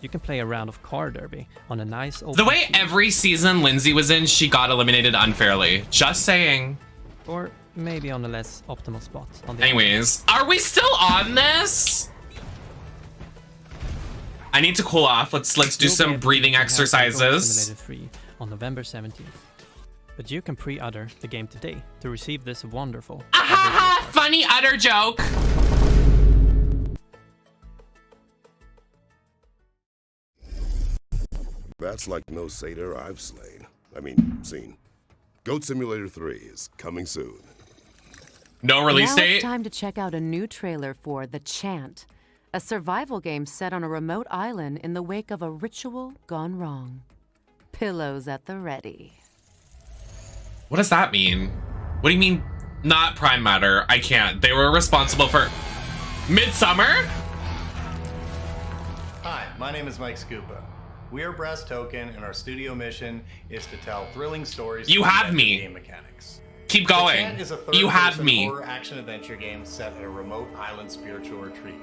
Speaker 11: You can play a round of car derby on a nice open
Speaker 1: The way
Speaker 11: field,
Speaker 1: every season Lindsay was in, she got eliminated unfairly. Just saying.
Speaker 11: or maybe on a less optimal spot. On the
Speaker 1: Anyways, are we still on this? I need to cool off. Let's do
Speaker 11: You'll be
Speaker 1: some
Speaker 11: able to
Speaker 1: breathing
Speaker 11: enhance your Goat
Speaker 1: exercises.
Speaker 11: Simulator 3 on November 17th. But you can pre-order the game today to receive this wonderful
Speaker 1: Ahaha, funny utter joke.
Speaker 3: That's like no satyr I've seen. Goat Simulator 3 is coming soon.
Speaker 1: No release
Speaker 4: now
Speaker 1: date?
Speaker 4: It's time to check out a new trailer for The Chant, a survival game set on a remote island in the wake of a ritual gone wrong. Pillows at the ready.
Speaker 1: What does that mean? What do you mean, not Prime Matter? I can't. They were responsible for Midsummer?
Speaker 12: Hi, my name is Mike Scupa. We are Brass Token, and our studio mission is to tell thrilling stories.
Speaker 1: You
Speaker 12: through
Speaker 1: have
Speaker 12: adventure
Speaker 1: me.
Speaker 12: Game mechanics.
Speaker 1: Keep
Speaker 12: The
Speaker 1: going.
Speaker 12: Chant is a
Speaker 1: You have
Speaker 12: third-person
Speaker 1: me.
Speaker 12: horror action-adventure game set at a remote island spiritual retreat.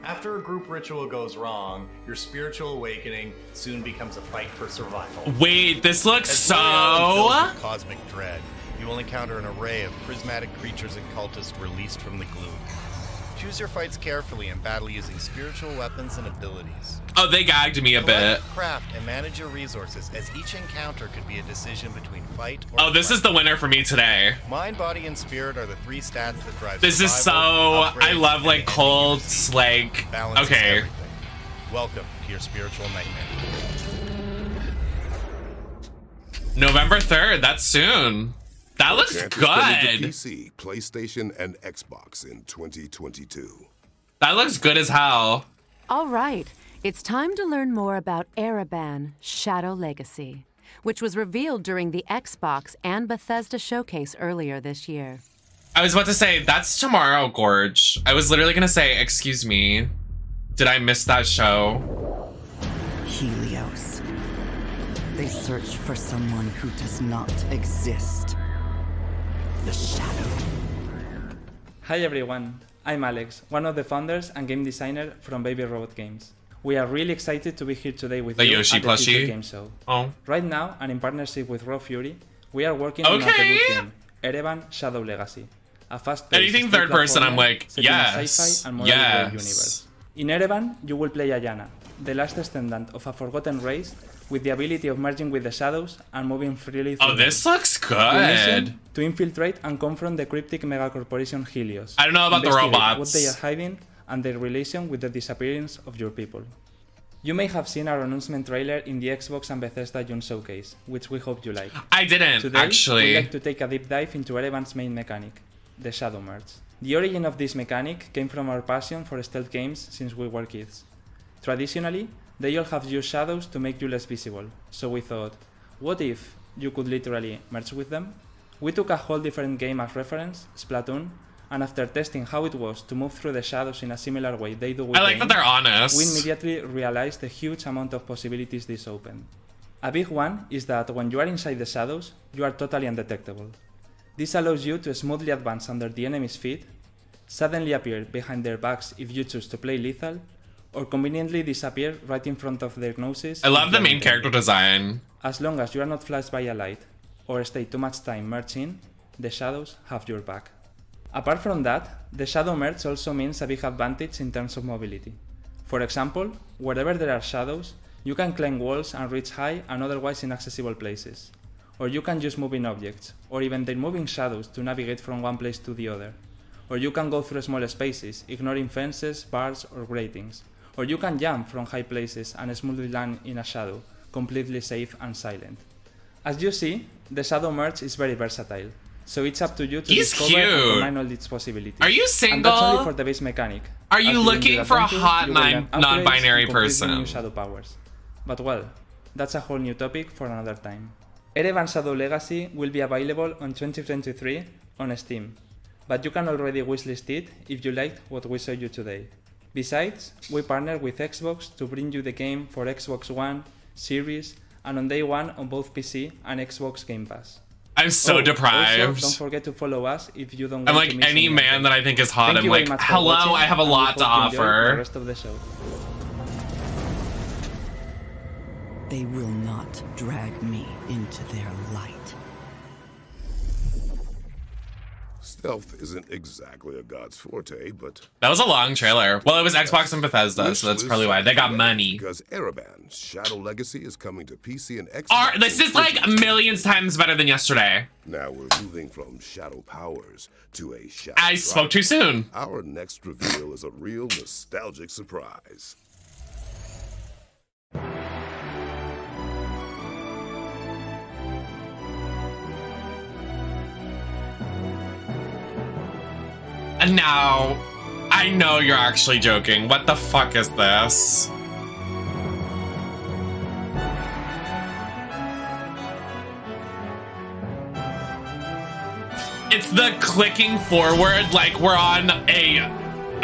Speaker 12: After a group ritual goes wrong, your spiritual awakening soon becomes a fight for survival.
Speaker 1: Wait, this looks
Speaker 12: As the island fills
Speaker 1: so...
Speaker 12: with cosmic dread, you will encounter an array of prismatic creatures and cultists released from the gloom. Choose your fights carefully and battle using spiritual weapons and abilities.
Speaker 1: Oh, they gagged me a bit.
Speaker 12: Collect, craft, and manage your resources, as each encounter could be a decision between fight or
Speaker 1: Oh, this is the winner for me today.
Speaker 12: Mind, body, and spirit are the 3 stats that drive
Speaker 1: This is so...
Speaker 12: survival,
Speaker 1: I
Speaker 12: upgrades,
Speaker 1: love,
Speaker 12: and
Speaker 1: like,
Speaker 12: ending
Speaker 1: cults,
Speaker 12: your
Speaker 1: like...
Speaker 12: balance is
Speaker 1: Okay.
Speaker 12: everything. Welcome to your spiritual nightmare.
Speaker 1: November 3rd, that's soon. That
Speaker 3: The
Speaker 1: looks
Speaker 3: Chant is coming to
Speaker 1: good.
Speaker 3: PC, PlayStation, and Xbox in 2022.
Speaker 1: That looks good as hell.
Speaker 4: All right, it's time to learn more about Ereban Shadow Legacy, which was revealed during the Xbox and Bethesda showcase earlier this year.
Speaker 1: I was about to say, that's tomorrow, Gorge. I was literally gonna say, excuse me, did I miss that show?
Speaker 13: Helios. They search for someone who does not exist. The Shadow.
Speaker 14: Hi everyone, I'm Alex, one of the founders and game designer from Baby Robot Games. We are really excited to be here today with you
Speaker 1: Yoshi
Speaker 14: at the
Speaker 1: plushie?
Speaker 14: Future Game Show.
Speaker 1: Oh.
Speaker 14: Right now, and in partnership with Raw Fury, we are working on a debut game, Ereban Shadow Legacy. A fast-paced
Speaker 1: Anything third person, I'm like,
Speaker 14: set in a
Speaker 1: yes,
Speaker 14: sci-fi and modern world universe. In Ereban, you will play Ayana, the last descendant of a forgotten race with the ability of merging with the shadows and moving freely through
Speaker 1: Oh, this
Speaker 14: them.
Speaker 1: looks
Speaker 14: Your mission,
Speaker 1: good.
Speaker 14: to infiltrate and confront the cryptic megacorporation Helios.
Speaker 1: I don't know about the
Speaker 14: Investigate
Speaker 1: robots.
Speaker 14: what they are hiding and their relation with the disappearance of your people. You may have seen our announcement trailer in the Xbox and Bethesda June showcase, which we hope you like.
Speaker 1: I didn't,
Speaker 14: Today,
Speaker 1: actually.
Speaker 14: we'd like to take a deep dive into Ereban's main mechanic, the Shadow Merge. The origin of this mechanic came from our passion for stealth games since we were kids. Traditionally, they all have used shadows to make you less visible, so we thought, what if you could literally merge with them? We took a whole different game as reference, Splatoon, and after testing how it was to move through the shadows in a similar way they do with
Speaker 1: I like that they're honest.
Speaker 14: we immediately realized the huge amount of possibilities this opened. A big one is that when you are inside the shadows, you are totally undetectable. This allows you to smoothly advance under the enemy's feet, suddenly appear behind their backs if you choose to play lethal, or conveniently disappear right in front of their noses.
Speaker 1: I love the main character design.
Speaker 14: As long as you are not flashed by a light, or stay too much time merged in, the shadows have your back. Apart from that, the shadow merge also means a big advantage in terms of mobility. For example, wherever there are shadows, you can climb walls and reach high and otherwise inaccessible places. Or you can use moving objects, or even their moving shadows to navigate from one place to the other. Or you can go through small spaces, ignoring fences, bars, or gratings. Or you can jump from high places and smoothly land in a shadow, completely safe and silent. As you see, the shadow merge is very versatile, so it's up to you to discover and combine all its possibilities.
Speaker 1: Are you
Speaker 14: And that's only
Speaker 1: single?
Speaker 14: for the base mechanic.
Speaker 1: Are
Speaker 14: As
Speaker 1: you
Speaker 14: during
Speaker 1: looking
Speaker 14: your
Speaker 1: for a
Speaker 14: adventure,
Speaker 1: hot
Speaker 14: you will learn upgrades
Speaker 1: non-binary
Speaker 14: and completely
Speaker 1: person?
Speaker 14: new shadow powers. But well, that's a whole new topic for another time. Ereban Shadow Legacy will be available on 2023 on Steam, but you can already wishlist it if you liked what we showed you today. Besides, we partnered with Xbox to bring you the game for Xbox One, Series, and on day one on both PC and Xbox Game Pass.
Speaker 1: I'm so deprived.
Speaker 14: Also, don't forget to follow us if you don't
Speaker 1: I'm
Speaker 14: want
Speaker 1: like
Speaker 14: to miss
Speaker 1: any man that I think is hot.
Speaker 14: Thank
Speaker 1: I'm
Speaker 14: you very
Speaker 1: like,
Speaker 14: much for
Speaker 1: hello,
Speaker 14: watching,
Speaker 1: I have a
Speaker 14: and we
Speaker 1: lot to
Speaker 14: hope you enjoy
Speaker 1: offer.
Speaker 14: the rest of the show.
Speaker 13: They will not drag me into their light.
Speaker 3: Stealth isn't exactly a god's forte, but
Speaker 1: That was a long trailer. Well, it was Xbox and Bethesda, so that's probably why. They got money.
Speaker 3: Because Ereban Shadow Legacy is coming to PC and Xbox.
Speaker 1: This is like millions times better than yesterday.
Speaker 3: Now we're moving from shadow powers to a shadow.
Speaker 1: I spoke too soon.
Speaker 3: Our next reveal is a real nostalgic surprise.
Speaker 1: And now, I know you're actually joking. What the fuck is this? It's the clicking forward like we're on a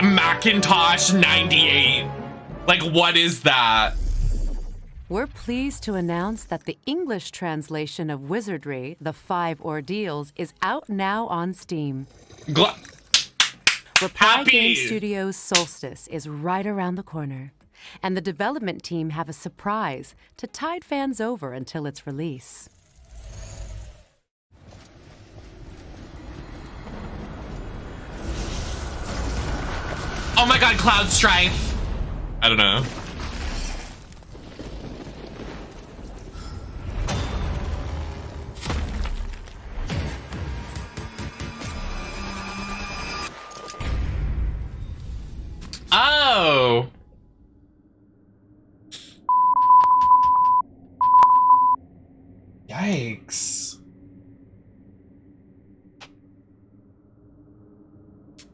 Speaker 1: Macintosh 98. Like, what is that?
Speaker 4: We're pleased to announce that the English translation of Wizardry, The Five Ordeals, is out now on Steam. Reply Game Studios' Solstice is right around the corner, and the development team have a surprise to tide fans over until its release.
Speaker 1: Oh my god, Cloud Strife. I don't know. Oh. Yikes.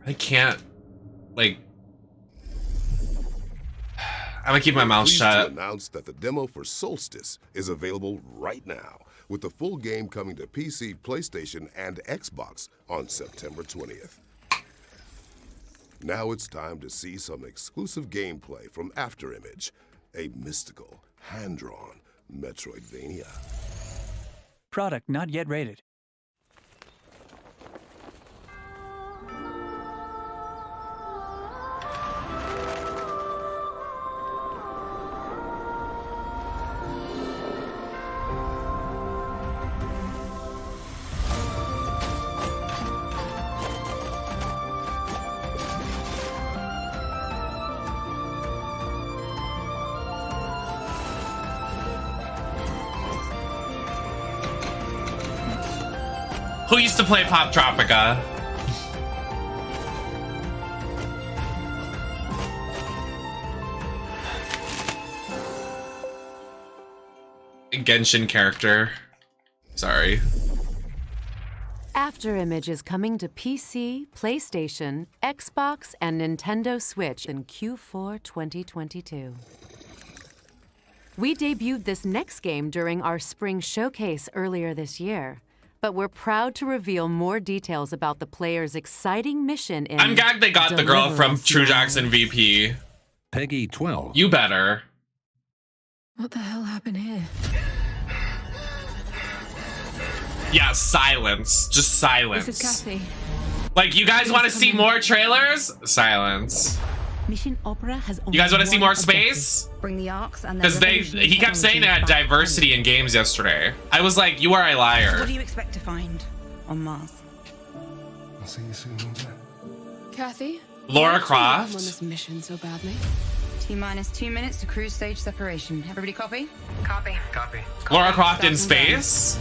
Speaker 1: I can't, like, I'm gonna keep my mouth
Speaker 3: Pleased
Speaker 1: shut.
Speaker 3: to announce that the demo for Solstice is available right now, with the full game coming to PC, PlayStation, and Xbox on September 20th. Now it's time to see some exclusive gameplay from Afterimage, a mystical, hand-drawn Metroidvania.
Speaker 15: Product not yet rated.
Speaker 1: Who used to play Pop Tropica? Genshin character. Sorry.
Speaker 4: Afterimage is coming to PC, PlayStation, Xbox, and Nintendo Switch in Q4 2022. We debuted this next game during our spring showcase earlier this year, but we're proud to reveal more details about the player's exciting mission in
Speaker 1: I'm gagged they got the girl from True Jackson VP.
Speaker 5: Peggy 12.
Speaker 1: You better.
Speaker 16: What the hell happened here?
Speaker 1: Yeah, silence. Just silence.
Speaker 16: This is Kathy.
Speaker 1: Like, you guys want to see more trailers? Silence.
Speaker 16: Mission Opera has
Speaker 1: You guys want to see more space?
Speaker 16: Bring the arcs and
Speaker 1: Because he kept saying they had diversity in games yesterday. I was like, you are a liar.
Speaker 16: What do you expect to find on Mars?
Speaker 3: I'll see you soon.
Speaker 16: Kathy?
Speaker 1: Laura
Speaker 16: why did you
Speaker 1: Croft?
Speaker 16: come on this mission so badly? T-minus 2 minutes to cruise stage separation. Everybody copy? Copy.
Speaker 6: Copy.
Speaker 1: Laura Croft in space?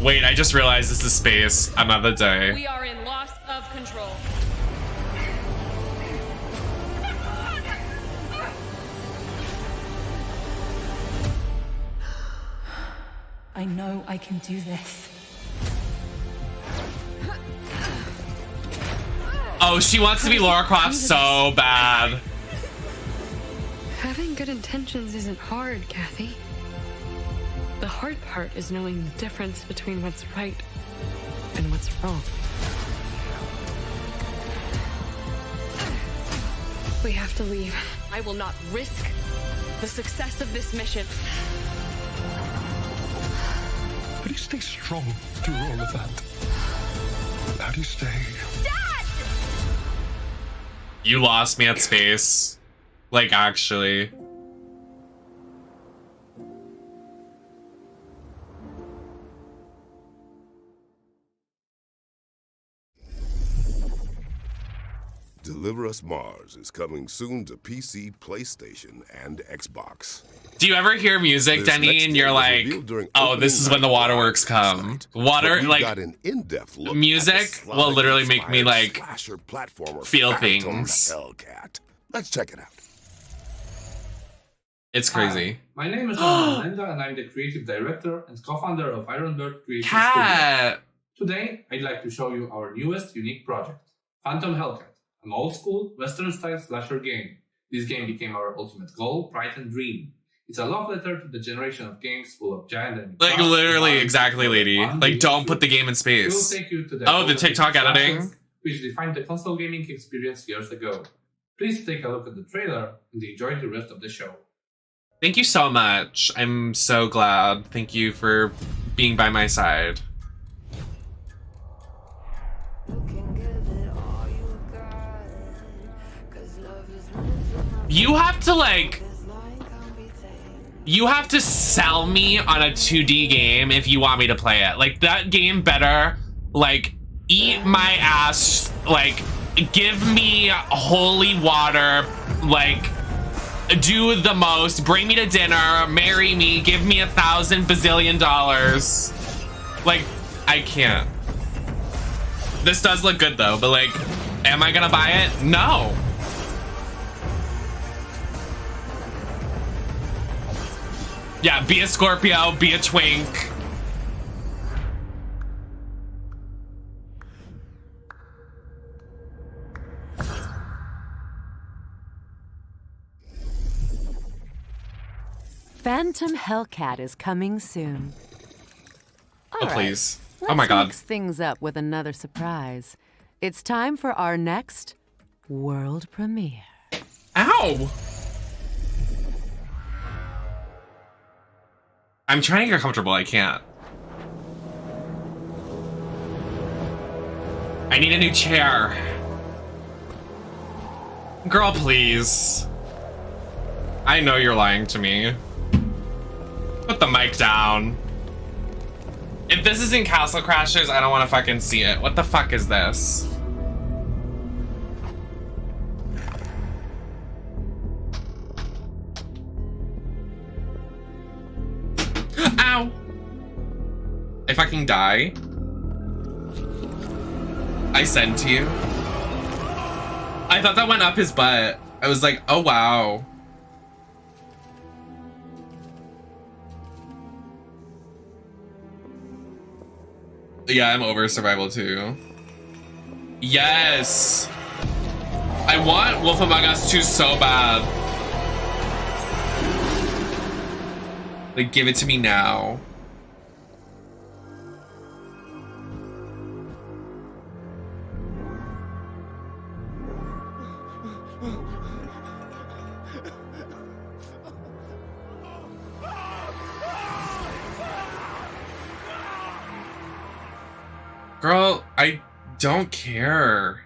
Speaker 1: Wait, I just realized this is space. Another day.
Speaker 17: We are in loss of control.
Speaker 16: I know I can do this.
Speaker 1: Oh, she wants to be Laura Croft so bad.
Speaker 17: Having good intentions isn't hard, Kathy. The hard part is knowing the difference between what's right and what's wrong. We have to leave. I will not risk the success of this mission.
Speaker 18: How do you stay strong through all of that? How do you stay?
Speaker 17: Dad!
Speaker 1: You lost me at space. Like, actually.
Speaker 3: Deliver Us Mars is coming soon to PC, PlayStation, and Xbox.
Speaker 1: Do you ever hear music,
Speaker 3: This
Speaker 1: Denny,
Speaker 3: next
Speaker 1: and
Speaker 3: game
Speaker 1: you're
Speaker 3: was
Speaker 1: like,
Speaker 3: revealed during
Speaker 1: oh, this is when the
Speaker 3: opening night
Speaker 1: waterworks come. Water,
Speaker 3: But we
Speaker 1: like,
Speaker 3: got an in-depth look
Speaker 1: music
Speaker 3: at the
Speaker 1: will literally make me, like,
Speaker 3: slasher platformer
Speaker 1: feel
Speaker 3: Phantom
Speaker 1: things.
Speaker 3: Hellcat. Let's check it out.
Speaker 1: It's crazy.
Speaker 19: My name is Ron Melenda, and I'm the creative director and co-founder of Ironbird Creative
Speaker 1: Cat.
Speaker 19: Studio. Today, I'd like to show you our newest unique project, Phantom Hellcat, an old-school, Western-style slasher game. This game became our ultimate goal, pride, and dream. It's a love letter to the generation of games full of giant and
Speaker 1: Like, literally, exactly, lady. Like, don't put the game in
Speaker 19: We'll
Speaker 1: space.
Speaker 19: take you to
Speaker 1: Oh, the TikTok editing?
Speaker 19: slashes, which defined the console gaming experience years ago. Please take a look at the trailer and enjoy the rest of the show.
Speaker 1: Thank you so much. I'm so glad. Thank you for being by my side. You have to, like... You have to sell me on a 2D game if you want me to play it. Like, that game better, like, eat my ass. Like, give me holy water. Like, do the most. Bring me to dinner. Marry me. Give me $1,000 bazillion. Like, I can't. This does look good, though. But, like, am I gonna buy it? No. Yeah, be a Scorpio, be a twink.
Speaker 4: Phantom Hellcat is coming soon.
Speaker 1: Oh, please.
Speaker 4: Let's
Speaker 1: Oh my god.
Speaker 4: mix things up with another surprise. It's time for our next world premiere.
Speaker 1: Ow! I'm trying to get comfortable, I can't. I need a new chair. Girl, please. I know you're lying to me. Put the mic down. If this isn't Castle Crashers, I don't want to fucking see it. What the fuck is this? Ow! I fucking die. I sent to you. I thought that went up his butt. I was like, oh wow. Yeah, I'm over survival too. Yes! I want Wolf Among Us 2 so bad. Like, give it to me now. Girl, I don't care.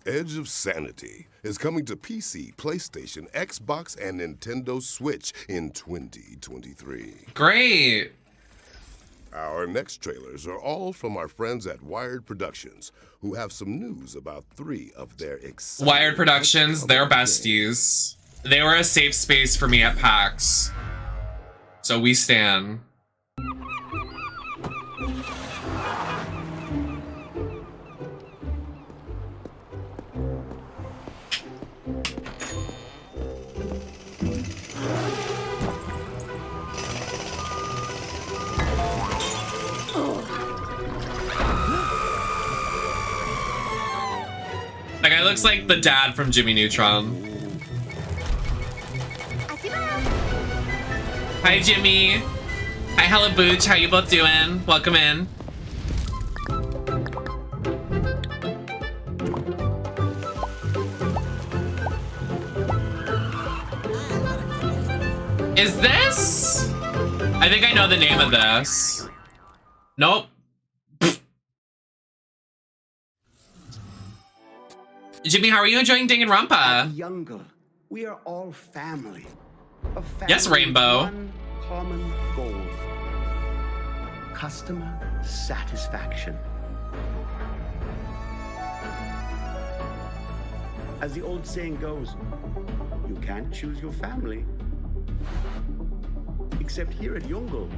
Speaker 3: Edge of Sanity is coming to PC, PlayStation, Xbox, and Nintendo Switch in 2023.
Speaker 1: Great.
Speaker 3: Our next trailers are all from our friends at Wired Productions, who have some news about 3 of their exciting...
Speaker 1: Wired Productions, they're besties. They were a safe space for me at PAX. So we stan. That guy looks like the dad from Jimmy Neutron. Hi, Jimmy. Hi, Hella Booch. How you both doing? Welcome in. Is this? I think I know the name of this. Nope. Jimmy, how are you enjoying Danganronpa?
Speaker 20: Younger, we are all family. A family.
Speaker 1: Yes, Rainbow.
Speaker 20: One common goal. Customer satisfaction. As the old saying goes, you can't choose your family. Except here at Yongle,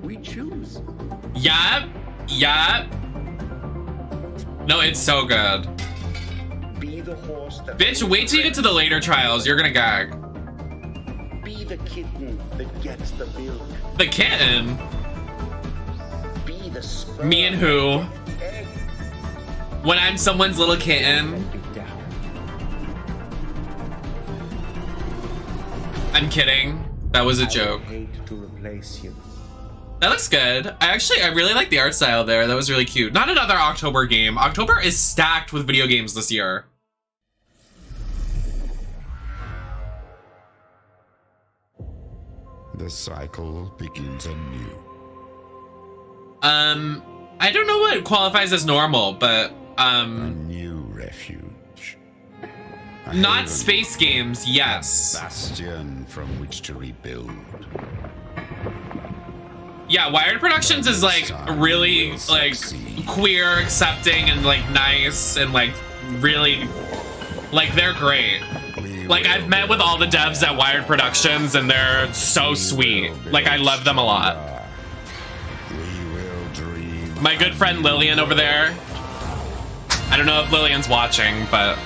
Speaker 20: we choose.
Speaker 1: Yup. Yup. No, it's so good.
Speaker 20: Be the horse that...
Speaker 1: Bitch, wait till you get to the later trials. You're gonna gag.
Speaker 20: Be the kitten that gets the milk.
Speaker 1: The kitten?
Speaker 20: Be the sperm.
Speaker 1: Me and who? When I'm someone's little kitten. I'm kidding. That was a joke.
Speaker 20: I hate to replace you.
Speaker 1: That looks good. I really like the art style there. That was really cute. Not another October game. October is stacked with video games this year.
Speaker 21: The cycle begins anew.
Speaker 1: I don't know what qualifies as normal, but
Speaker 21: a new refuge.
Speaker 1: Not space games, yes.
Speaker 21: Bastion from which to rebuild.
Speaker 1: Yeah, Wired Productions is like really like queer, accepting, and like nice, and like really like they're great. Like I've met with all the devs at Wired Productions and they're so sweet. Like I love them a lot. My good friend Lillian over there. I don't know if Lillian's watching, but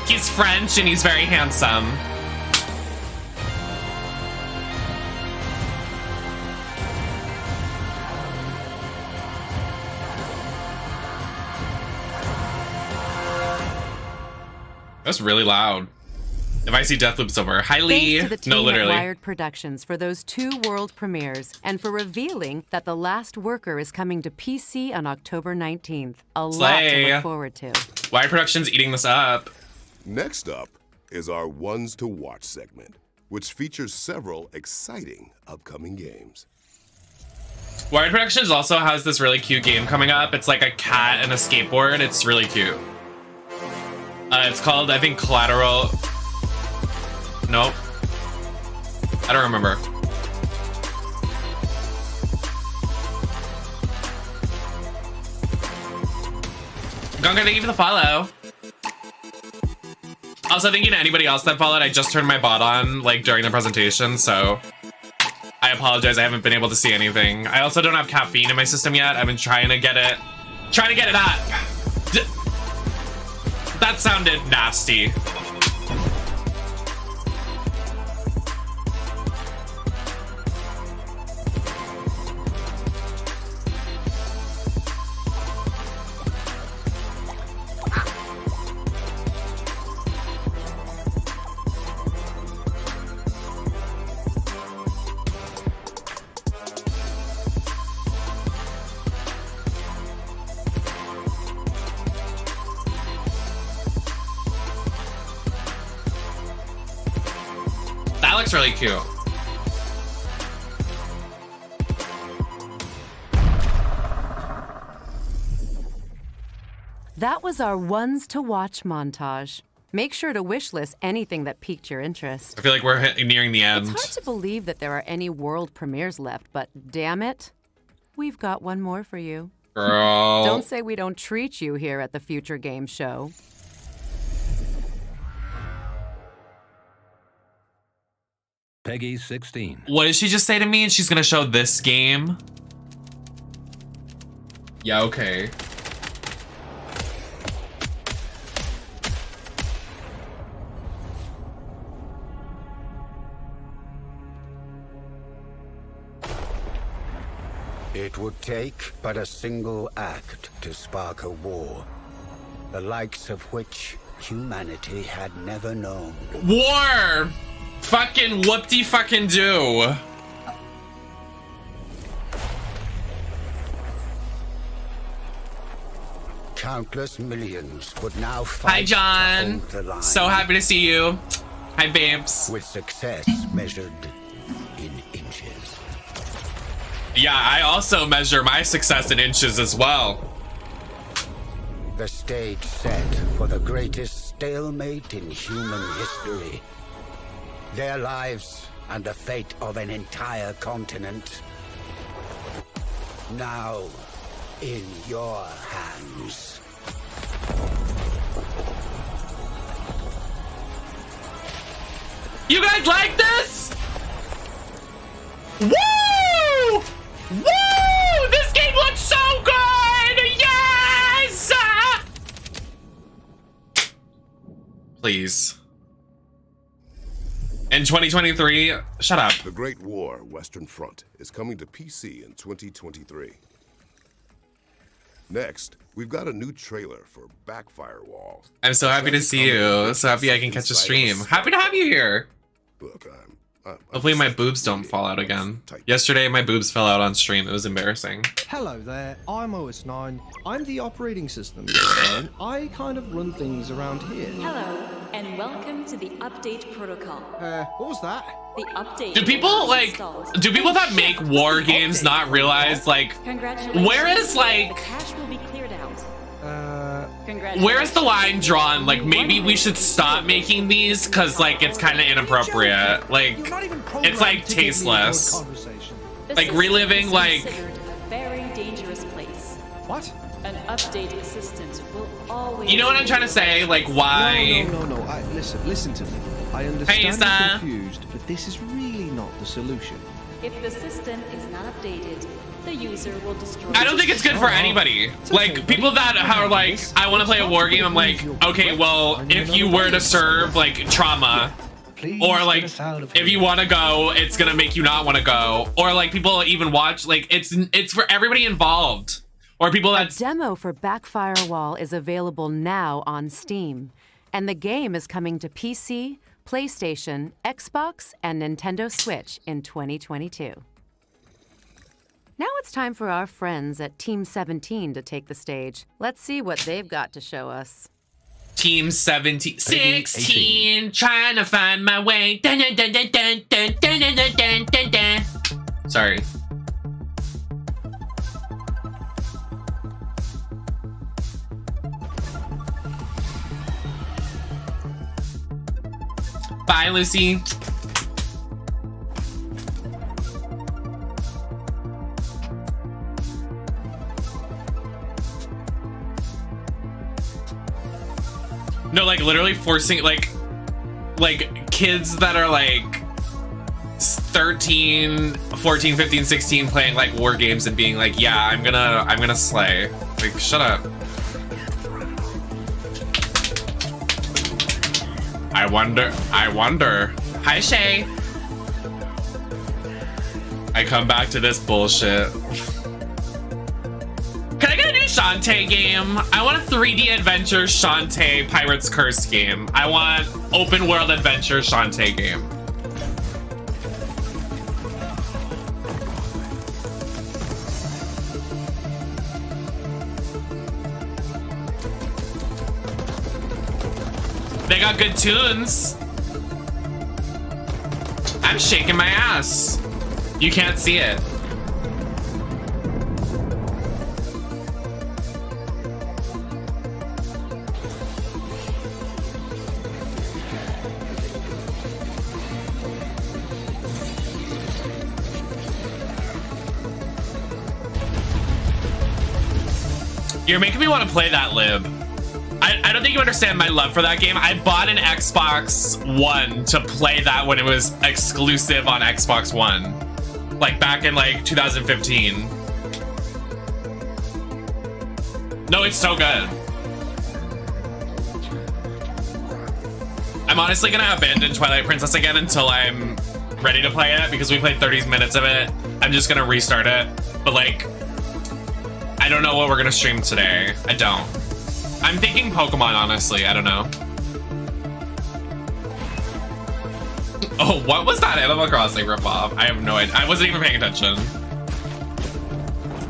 Speaker 1: he's French and he's very handsome. That's really loud. If I see Deathloop's over. Hi, Lee.
Speaker 4: Thanks to the team
Speaker 1: No, literally.
Speaker 4: at Wired Productions for those 2 world premieres and for revealing that The Last Worker is coming to PC on October 19th. A lot
Speaker 1: Slay.
Speaker 4: to look forward to.
Speaker 1: Wired Productions eating this up.
Speaker 3: Next up is our Ones to Watch segment, which features several exciting upcoming games.
Speaker 1: Wired Productions also has this really cute game coming up. It's like a cat and a skateboard. It's really cute. It's called, I think, Collateral. Nope. I don't remember. Gunga, thank you for the follow. Also, thank you to anybody else that followed. I just turned my bot on, like, during the presentation, so I apologize. I haven't been able to see anything. I also don't have caffeine in my system yet. I've been trying to get it up. That sounded nasty. That looks really cute.
Speaker 4: That was our ones to watch montage. Make sure to wishlist anything that piqued your interest.
Speaker 1: I feel like we're nearing the end.
Speaker 4: It's hard to believe that there are any world premieres left, but damn it, we've got one more for you.
Speaker 1: Girl.
Speaker 4: Don't say we don't treat you here at the Future Game Show.
Speaker 5: Peggy 16.
Speaker 1: What did she just say to me? She's gonna show this game? Yeah, okay.
Speaker 20: It would take but a single act to spark a war, the likes of which humanity had never known.
Speaker 1: War! Fucking whoop-de-fucking do.
Speaker 20: Countless millions would now fight.
Speaker 1: Hi, John.
Speaker 20: To hold the line.
Speaker 1: So happy to see you. Hi, babes.
Speaker 20: With success measured in inches.
Speaker 1: Yeah, I also measure my success in inches as well.
Speaker 20: The stage set for the greatest stalemate in human history. Their lives and the fate of an entire continent. Now in your hands.
Speaker 1: You guys like this? Woo! Woo! This game looks so good! Yes! Please. In 2023, shut up.
Speaker 3: The Great War Western Front is coming to PC in 2023. Next, we've got a new trailer for Backfire Wall.
Speaker 1: I'm so happy to see you. So happy I can catch a stream. Happy to have you here.
Speaker 3: Look,
Speaker 1: Hopefully my boobs don't fall out again. Yesterday my boobs fell out on stream. It was embarrassing.
Speaker 2: Hello there, I'm OS9. I'm the operating system design. I kind of run things around here.
Speaker 22: Hello, and welcome to the update protocol.
Speaker 2: What was that?
Speaker 22: The update.
Speaker 1: Do people that make war games not realize like where is like
Speaker 22: the cache will be cleared out.
Speaker 1: where is the line drawn? Like maybe we should stop making these because like it's kind of inappropriate. Like it's like tasteless. Like reliving like
Speaker 22: Considered a very dangerous place.
Speaker 2: What?
Speaker 22: An update assistant will always.
Speaker 1: You know what I'm trying to say? Like why?
Speaker 2: No. Listen to me. I understand you're confused, but this is really not the solution.
Speaker 22: If the system is not updated, the user will destroy.
Speaker 1: I don't think it's good for anybody. Like people that are like, I want to play a war game. I'm like, okay, well, if you were to serve like trauma, or like if you want to go, it's gonna make you not want to go, or like people even watch. Like it's for everybody involved, or people that.
Speaker 4: A demo for Backfire Wall is available now on Steam, and the game is coming to PC, PlayStation, Xbox, and Nintendo Switch in 2022. Now it's time for our friends at Team 17 to take the stage. Let's see what they've got to show us.
Speaker 1: Team 17, 16, trying to find my way. Dun, dun, dun, dun, dun, dun, dun, dun, dun, dun, dun. Sorry. Bye, Lucy. No, like literally forcing like kids that are like 13, 14, 15, 16 playing like war games and being like, yeah, I'm gonna slay. Like, shut up. I wonder. Hi, Shay. I come back to this bullshit. Can I get a new Shantae game? I want a 3D adventure Shantae Pirate's Curse game. I want open world adventure Shantae game. They got good tunes. I'm shaking my ass. You can't see it. You're making me want to play that, Lib. I don't think you understand my love for that game. I bought an Xbox One to play that when it was exclusive on Xbox One. Like back in like 2015. No, it's so good. I'm honestly gonna abandon Twilight Princess again until I'm ready to play it because we played 30 minutes of it. I'm just gonna restart it. But like, I don't know what we're gonna stream today. I don't. I'm thinking Pokemon, honestly. I don't know. Oh, what was that Animal Crossing ripoff? I have no idea. I wasn't even paying attention.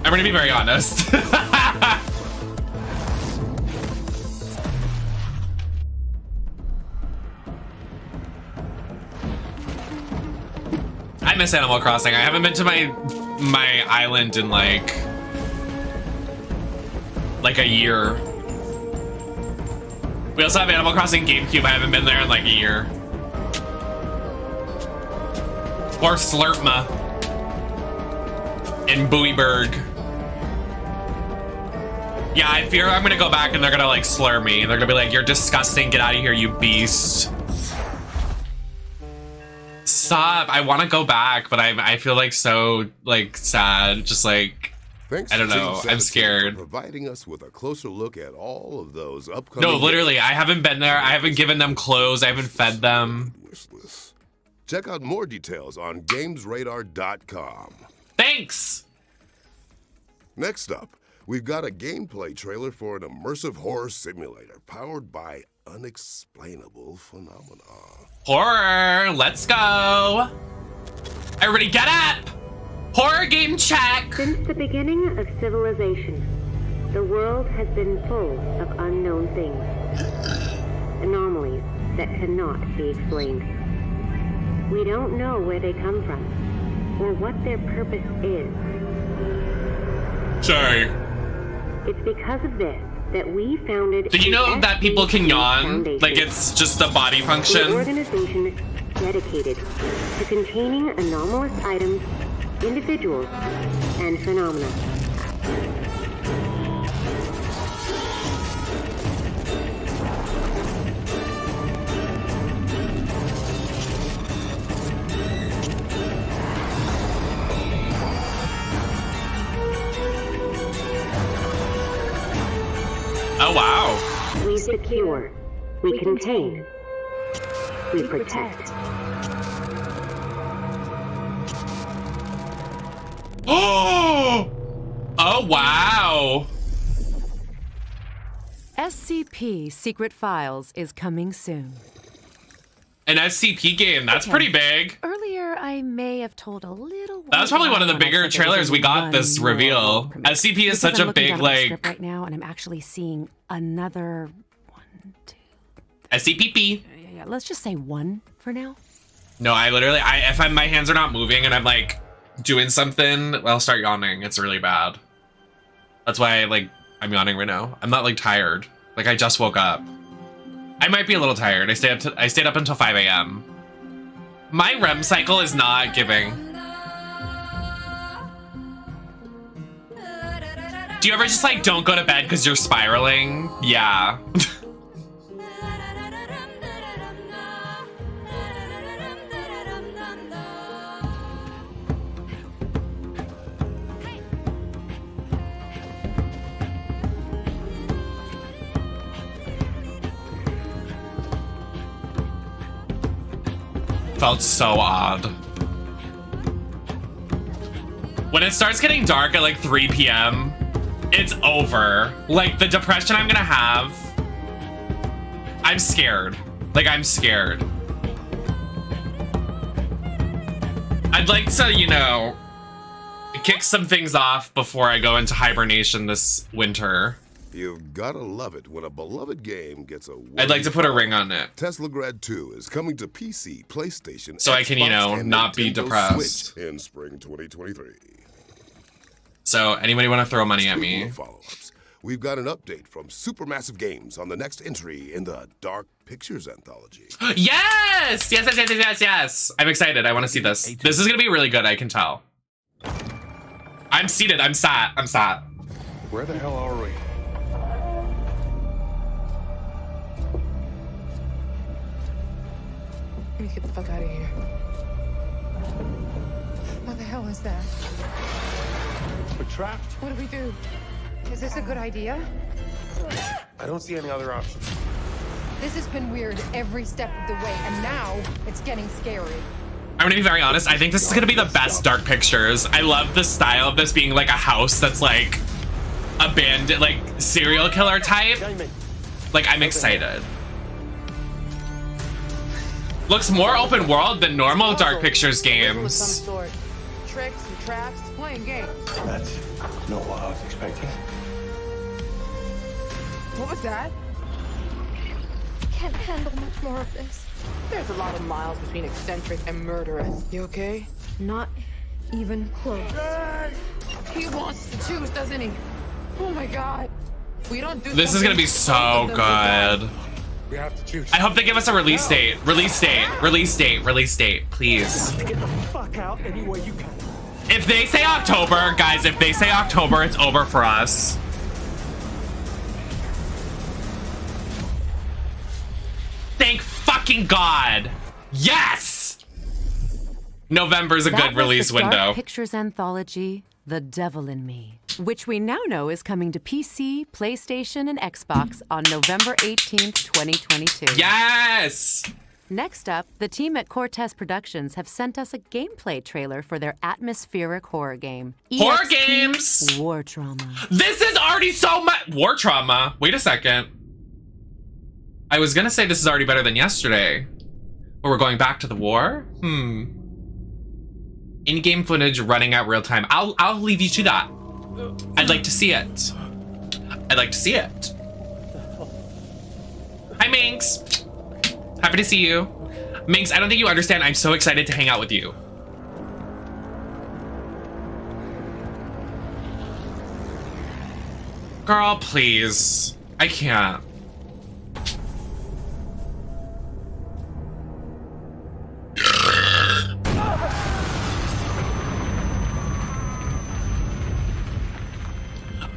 Speaker 1: I'm gonna be very honest. I miss Animal Crossing. I haven't been to my island in like a year. We also have Animal Crossing GameCube. I haven't been there in like a year. Or Slurpma in Bowieburg. Yeah, I fear I'm gonna go back and they're gonna like slur me. They're gonna be like, "You're disgusting. Get out of here, you beast." Stop. I want to go back, but I feel like so like sad. Just like.
Speaker 3: Thanks
Speaker 1: I don't know. I'm scared.
Speaker 3: Providing us with a closer look at all of those upcoming.
Speaker 1: No, literally, I haven't been there. I haven't given them clothes. I haven't fed them.
Speaker 3: Check out more details on GamesRadar.com.
Speaker 1: Thanks.
Speaker 3: Next up, we've got a gameplay trailer for an immersive horror simulator powered by unexplainable phenomena.
Speaker 1: Horror. Let's go. Everybody, get up. Horror game check!
Speaker 7: Since the beginning of civilization, the world has been full of unknown things. Anomalies that cannot be explained. We don't know where they come from, or what their purpose is.
Speaker 1: Sorry.
Speaker 7: It's because of this that we founded...
Speaker 1: Did you know that people can yawn? Like it's just a body function?
Speaker 7: An organization dedicated to containing anomalous items, individuals, and phenomena.
Speaker 1: Oh, wow.
Speaker 7: We secure, we contain, we protect.
Speaker 1: Oh! Oh, wow.
Speaker 4: SCP Secret Files is coming soon.
Speaker 1: An SCP game, that's pretty big.
Speaker 4: Earlier, I may have told a little.
Speaker 1: That was probably one of the bigger trailers we got this reveal. SCP is such a big, like...
Speaker 4: right now, and I'm actually seeing another one, two...
Speaker 1: SCP.
Speaker 4: Yeah, let's just say one for now.
Speaker 1: No, I literally, if my hands are not moving and I'm like doing something, I'll start yawning. It's really bad. That's why I'm yawning right now. I'm not like tired. Like I just woke up. I might be a little tired. I stayed up until 5 a.m. My REM cycle is not giving. Do you ever just like don't go to bed because you're spiraling? Yeah. felt so odd. When it starts getting dark at like 3 p.m., it's over. Like, the depression I'm gonna have, I'm scared. Like, I'm scared. I'd like to, you know, kick some things off before I go into hibernation this winter.
Speaker 3: You've gotta love it when a beloved game gets a...
Speaker 1: I'd like to put a ring on it.
Speaker 3: Teslagrad 2 is coming to PC, PlayStation,
Speaker 1: so I can, you know,
Speaker 3: Xbox,
Speaker 1: not be
Speaker 3: Nintendo
Speaker 1: depressed.
Speaker 3: Switch in spring 2023.
Speaker 1: So, anybody want to throw money at me?
Speaker 3: Follow-ups. We've got an update from Supermassive Games on the next entry in the Dark Pictures Anthology.
Speaker 1: Yes! Yes! I'm excited. I want to see this. This is going to be really good, I can tell. I'm seated. I'm sat.
Speaker 18: Where the hell are we?
Speaker 8: Let me get the fuck out of here. What the hell is that?
Speaker 18: We're trapped.
Speaker 8: What do we do? Is this a good idea?
Speaker 18: I don't see any other options.
Speaker 8: This has been weird every step of the way, and now it's getting scary.
Speaker 1: I'm gonna be very honest. I think this is gonna be the best Dark Pictures. I love the style of this being like a house that's like abandoned, like serial killer type. Like, I'm excited. Looks more open world than normal Dark Pictures games.
Speaker 8: Some sort. Tricks and traps, playing games.
Speaker 18: That's not what I was expecting.
Speaker 8: What was that?
Speaker 22: Can't handle much more of this.
Speaker 8: There's a lot of miles between eccentric and murderous. You okay?
Speaker 22: Not even close.
Speaker 8: He wants to choose, doesn't he? Oh my god. We don't do
Speaker 1: This is gonna be so good.
Speaker 18: We have to choose.
Speaker 1: I hope they give us a release date. Release date. Please.
Speaker 18: Get the fuck out any way you can.
Speaker 1: If they say October, guys, if they say October, it's over for us. Thank fucking God. Yes! November's a good release
Speaker 4: the Dark
Speaker 1: window.
Speaker 4: Pictures Anthology, The Devil in Me, which we now know is coming to PC, PlayStation, and Xbox on November 18th, 2022.
Speaker 1: Yes!
Speaker 4: Next up, the team at Cortez Productions have sent us a gameplay trailer for their atmospheric horror game.
Speaker 1: Horror
Speaker 4: EXP
Speaker 1: games!
Speaker 4: War Trauma.
Speaker 1: This is already so much. War Trauma. Wait a second. I was gonna say this is already better than yesterday. But we're going back to the war? In-game footage running at real time. I'll leave you to that. I'd like to see it. Hi, Minx. Happy to see you. Minx, I don't think you understand. I'm so excited to hang out with you. Girl, please. I can't.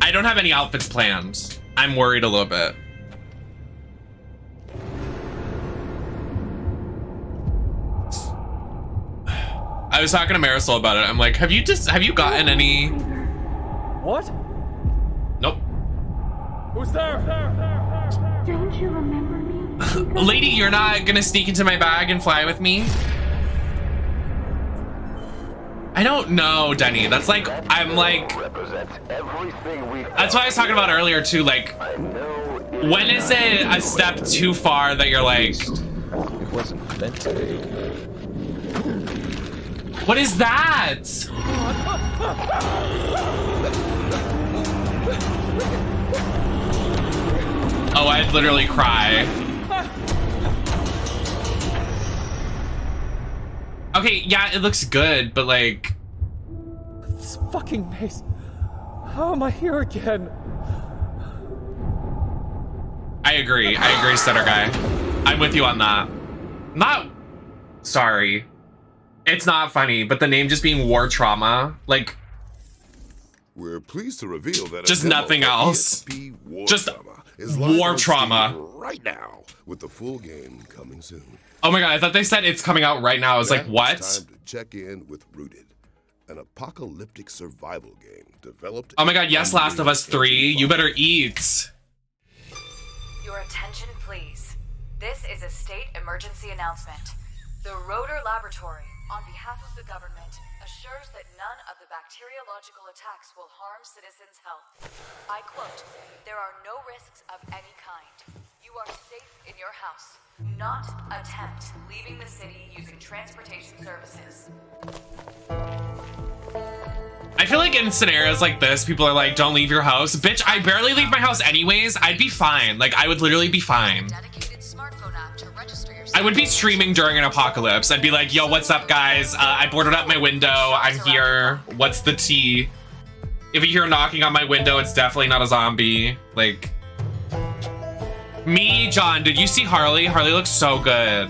Speaker 1: I don't have any outfits planned. I'm worried a little bit. I was talking to Marisol about it. I'm like, have you gotten any?
Speaker 9: What?
Speaker 1: Nope.
Speaker 9: Who's there?
Speaker 22: Don't you remember me?
Speaker 1: Lady, you're not gonna sneak into my bag and fly with me? I don't know, Denny. That's like, I'm like, that's what I was talking about earlier too. Like, when is it a step too far that you're like,
Speaker 9: It wasn't meant to be.
Speaker 1: what is that? Oh, I'd literally cry. Okay, yeah, it looks good, but like...
Speaker 9: This fucking maze. How am I here again?
Speaker 1: I agree, Stutter Guy. I'm with you on that. Not... Sorry. It's not funny, but the name just being War Trauma, like...
Speaker 3: We're pleased to reveal that
Speaker 1: just nothing else. Just
Speaker 3: is
Speaker 1: War Trauma.
Speaker 3: Right now, with the full game coming soon.
Speaker 1: Oh my god, I thought they said it's coming out right now. I was like, what?
Speaker 3: It's time to check in with Rooted, an apocalyptic survival game developed...
Speaker 1: Oh my god, yes, Last of Us 3. You better eat.
Speaker 23: Your attention, please. This is a state emergency announcement.
Speaker 10: The Rotor Laboratory, on behalf of the government, assures that none of the bacteriological attacks will harm citizens' health. I quote, "There are no risks of any kind. You are safe in your house. Not attempt leaving the city using transportation services."
Speaker 1: I feel like in scenarios like this, people are like, don't leave your house. Bitch, I barely leave my house anyways. I'd be fine. Like, I would literally be fine. I would be streaming during an apocalypse. I'd be like, yo, what's up, guys? I boarded up my window. I'm here. What's the tea? If you hear knocking on my window, it's definitely not a zombie. Like, me, John, did you see Harley? Harley looks so good.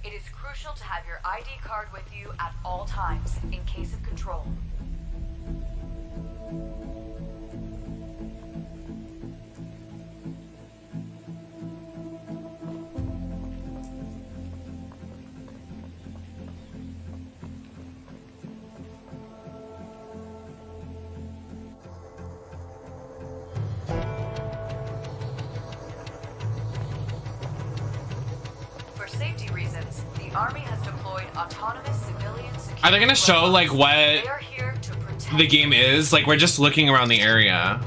Speaker 10: It is crucial to have your ID card with you at all times in case of control. Safety reasons, the Army has deployed autonomous civilian security.
Speaker 1: Are they gonna show like what the game is? Like, we're just looking around the area.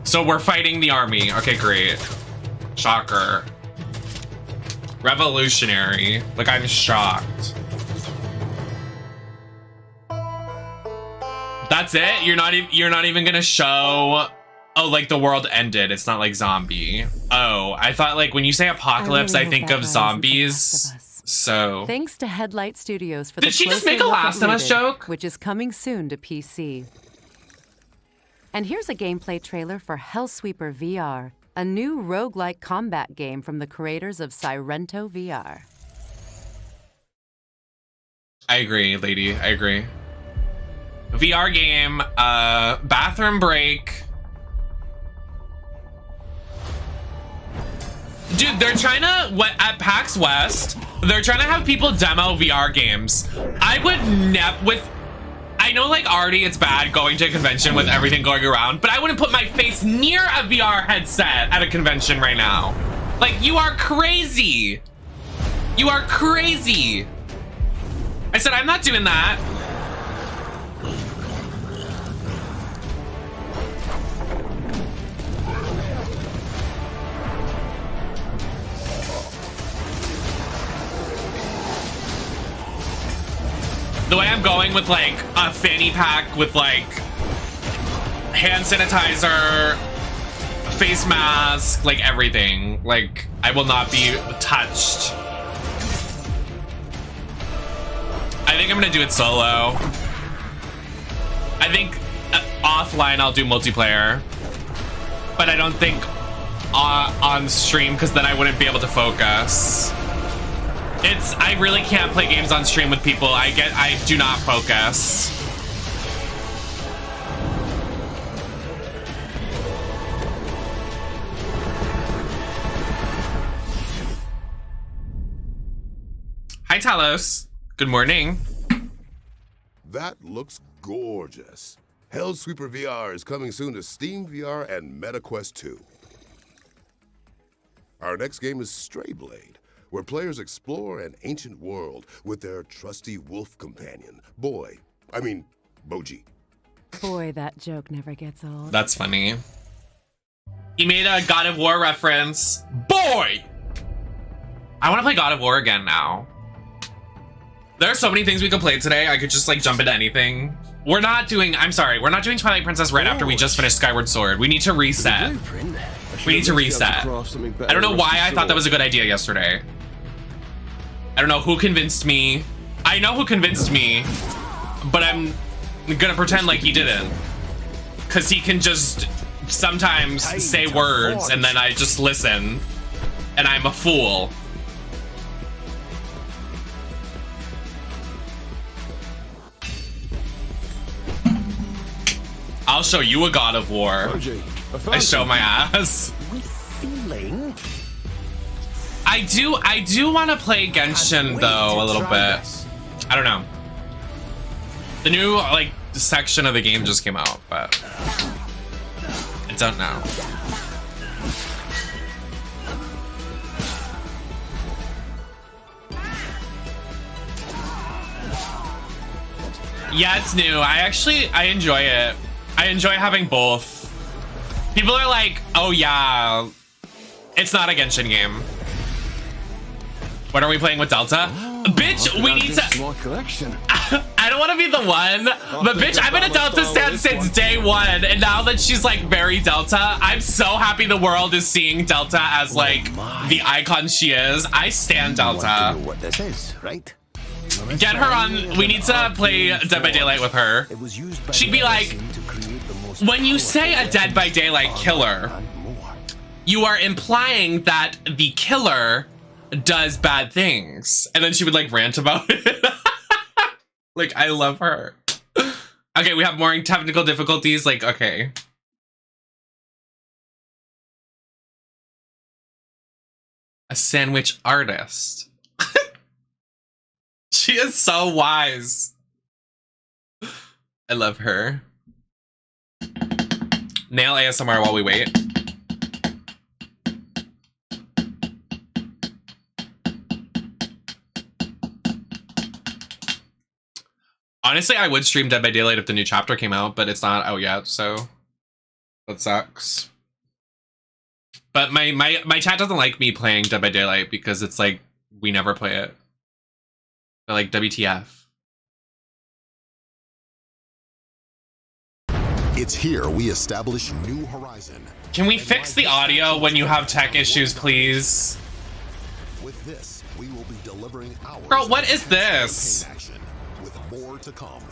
Speaker 1: So we're fighting the army. Okay, great. Shocker. Revolutionary. Like, I'm shocked. That's it? You're not even gonna show. Oh, like the world ended. It's not like zombie. Oh, I thought like when you say apocalypse, I think of zombies. So
Speaker 4: thanks to Headlight Studios for the
Speaker 1: did she just make a Last of Us joke?
Speaker 4: Which is coming soon to PC. And here's a gameplay trailer for Hellsweeper VR, a new roguelike combat game from the creators of Sirento VR.
Speaker 1: I agree, lady. I agree. VR game, bathroom break. Dude, they're trying to, at PAX West, they're trying to have people demo VR games. I would I know like already it's bad going to a convention with everything going around, but I wouldn't put my face near a VR headset at a convention right now. Like, you are crazy. You are crazy. I said, I'm not doing that. The way I'm going with like a fanny pack with like hand sanitizer, face mask, like everything. Like, I will not be touched. I think I'm gonna do it solo. I think offline I'll do multiplayer, but I don't think on stream, because then I wouldn't be able to focus. I really can't play games on stream with people. I do not focus. Hi, Talos. Good morning.
Speaker 3: That looks gorgeous. Hellsweeper VR is coming soon to Steam VR and MetaQuest 2. Our next game is Strayblade, where players explore an ancient world with their trusty wolf companion, Boji.
Speaker 4: Boy, that joke never gets old.
Speaker 1: That's funny. He made a God of War reference. Boy! I want to play God of War again now. There are so many things we could play today. I could just like jump into anything. We're not doing Twilight Princess right after we just finished Skyward Sword. We need to reset. We need to reset. I don't know why I thought that was a good idea yesterday. I don't know who convinced me. I know who convinced me, but I'm gonna pretend like he didn't. Cause he can just sometimes say words and then I just listen and I'm a fool. I'll show you a God of War. I show my ass. I do want to play Genshin though a little bit. I don't know. The new like section of the game just came out, but I don't know. Yeah, it's new. I enjoy it. I enjoy having both. People are like, oh yeah, it's not a Genshin game. What are we playing with Delta? Bitch, we need to...
Speaker 18: Small collection.
Speaker 1: I don't want to be the one, but bitch, I've been a Delta stan since day one, and now that she's like very Delta, I'm so happy the world is seeing Delta as like the icon she is. I stan Delta.
Speaker 11: What this is, right?
Speaker 1: Get her on. We need to play Dead by Daylight with her. She'd be like, when you say a Dead by Daylight killer, you are implying that the killer does bad things. And then she would like rant about it. Like, I love her. Okay, we have more technical difficulties. Like, okay. A sandwich artist. She is so wise. I love her. Nail ASMR while we wait. Honestly, I would stream Dead by Daylight if the new chapter came out, but it's not out yet, so that sucks. But my chat doesn't like me playing Dead by Daylight because it's like we never play it. They're like, WTF.
Speaker 12: It's here we establish new horizon.
Speaker 1: Can we fix the audio when you have tech issues, please?
Speaker 12: With this, we will be delivering hours.
Speaker 1: Bro, what is this?
Speaker 12: Action with more to come.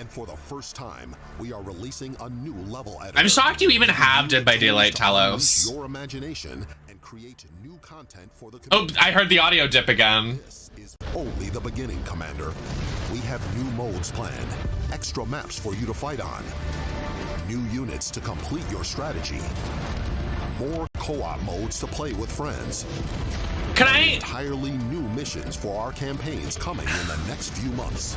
Speaker 12: And for the first time, we are releasing a new level editor.
Speaker 1: I'm shocked you even have Dead by Daylight, Talos.
Speaker 12: Your imagination and create new content for the
Speaker 1: community. Oh, I heard the audio dip again.
Speaker 12: This is only the beginning, Commander. We have new modes planned, extra maps for you to fight on, new units to complete your strategy, more co-op modes to play with friends.
Speaker 1: Can I?
Speaker 12: Entirely new missions for our campaigns coming in the next few months.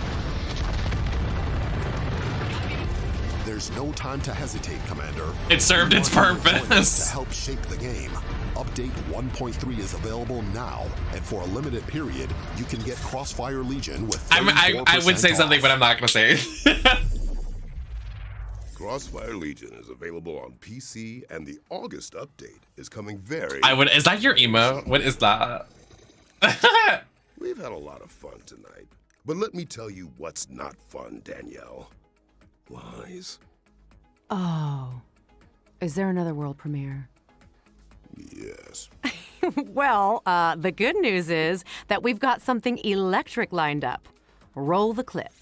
Speaker 12: There's no time to hesitate, Commander.
Speaker 1: It served its purpose.
Speaker 12: To help shape the game. Update 1.3 is available now, and for a limited period, you can get Crossfire Legion with 34%
Speaker 1: I would say something, but I'm not gonna say it.
Speaker 3: Crossfire Legion is available on PC, and the August update is coming very...
Speaker 1: Is that your emo? What is that?
Speaker 3: We've had a lot of fun tonight, but let me tell you what's not fun, Danielle. Lies.
Speaker 4: Oh. Is there another world premiere?
Speaker 3: Yes.
Speaker 4: Well, the good news is that we've got something electric lined up. Roll the clip.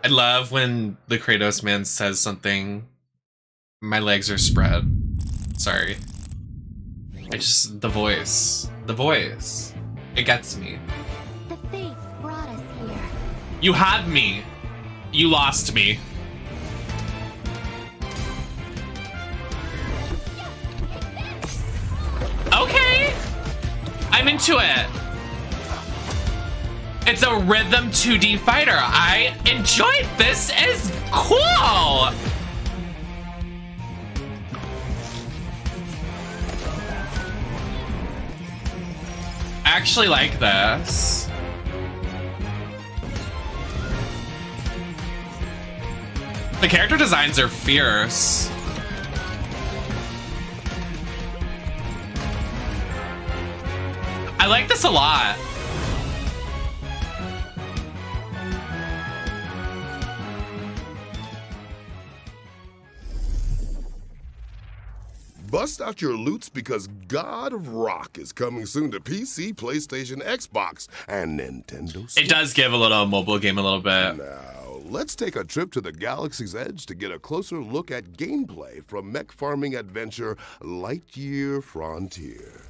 Speaker 1: I love when the Kratos man says something. My legs are spread. Sorry. The voice. It gets me.
Speaker 23: The fates brought us here.
Speaker 1: You had me. You lost me. Okay. I'm into it. It's a rhythm 2D fighter. I enjoyed this. Is cool. I actually like this. The character designs are fierce. I like this a lot.
Speaker 3: Bust out your loots because God of Rock is coming soon to PC, PlayStation, Xbox, and Nintendo Switch.
Speaker 1: It does give a little mobile game a little bit.
Speaker 3: Now, let's take a trip to the Galaxy's Edge to get a closer look at gameplay from mech farming adventure Lightyear Frontier.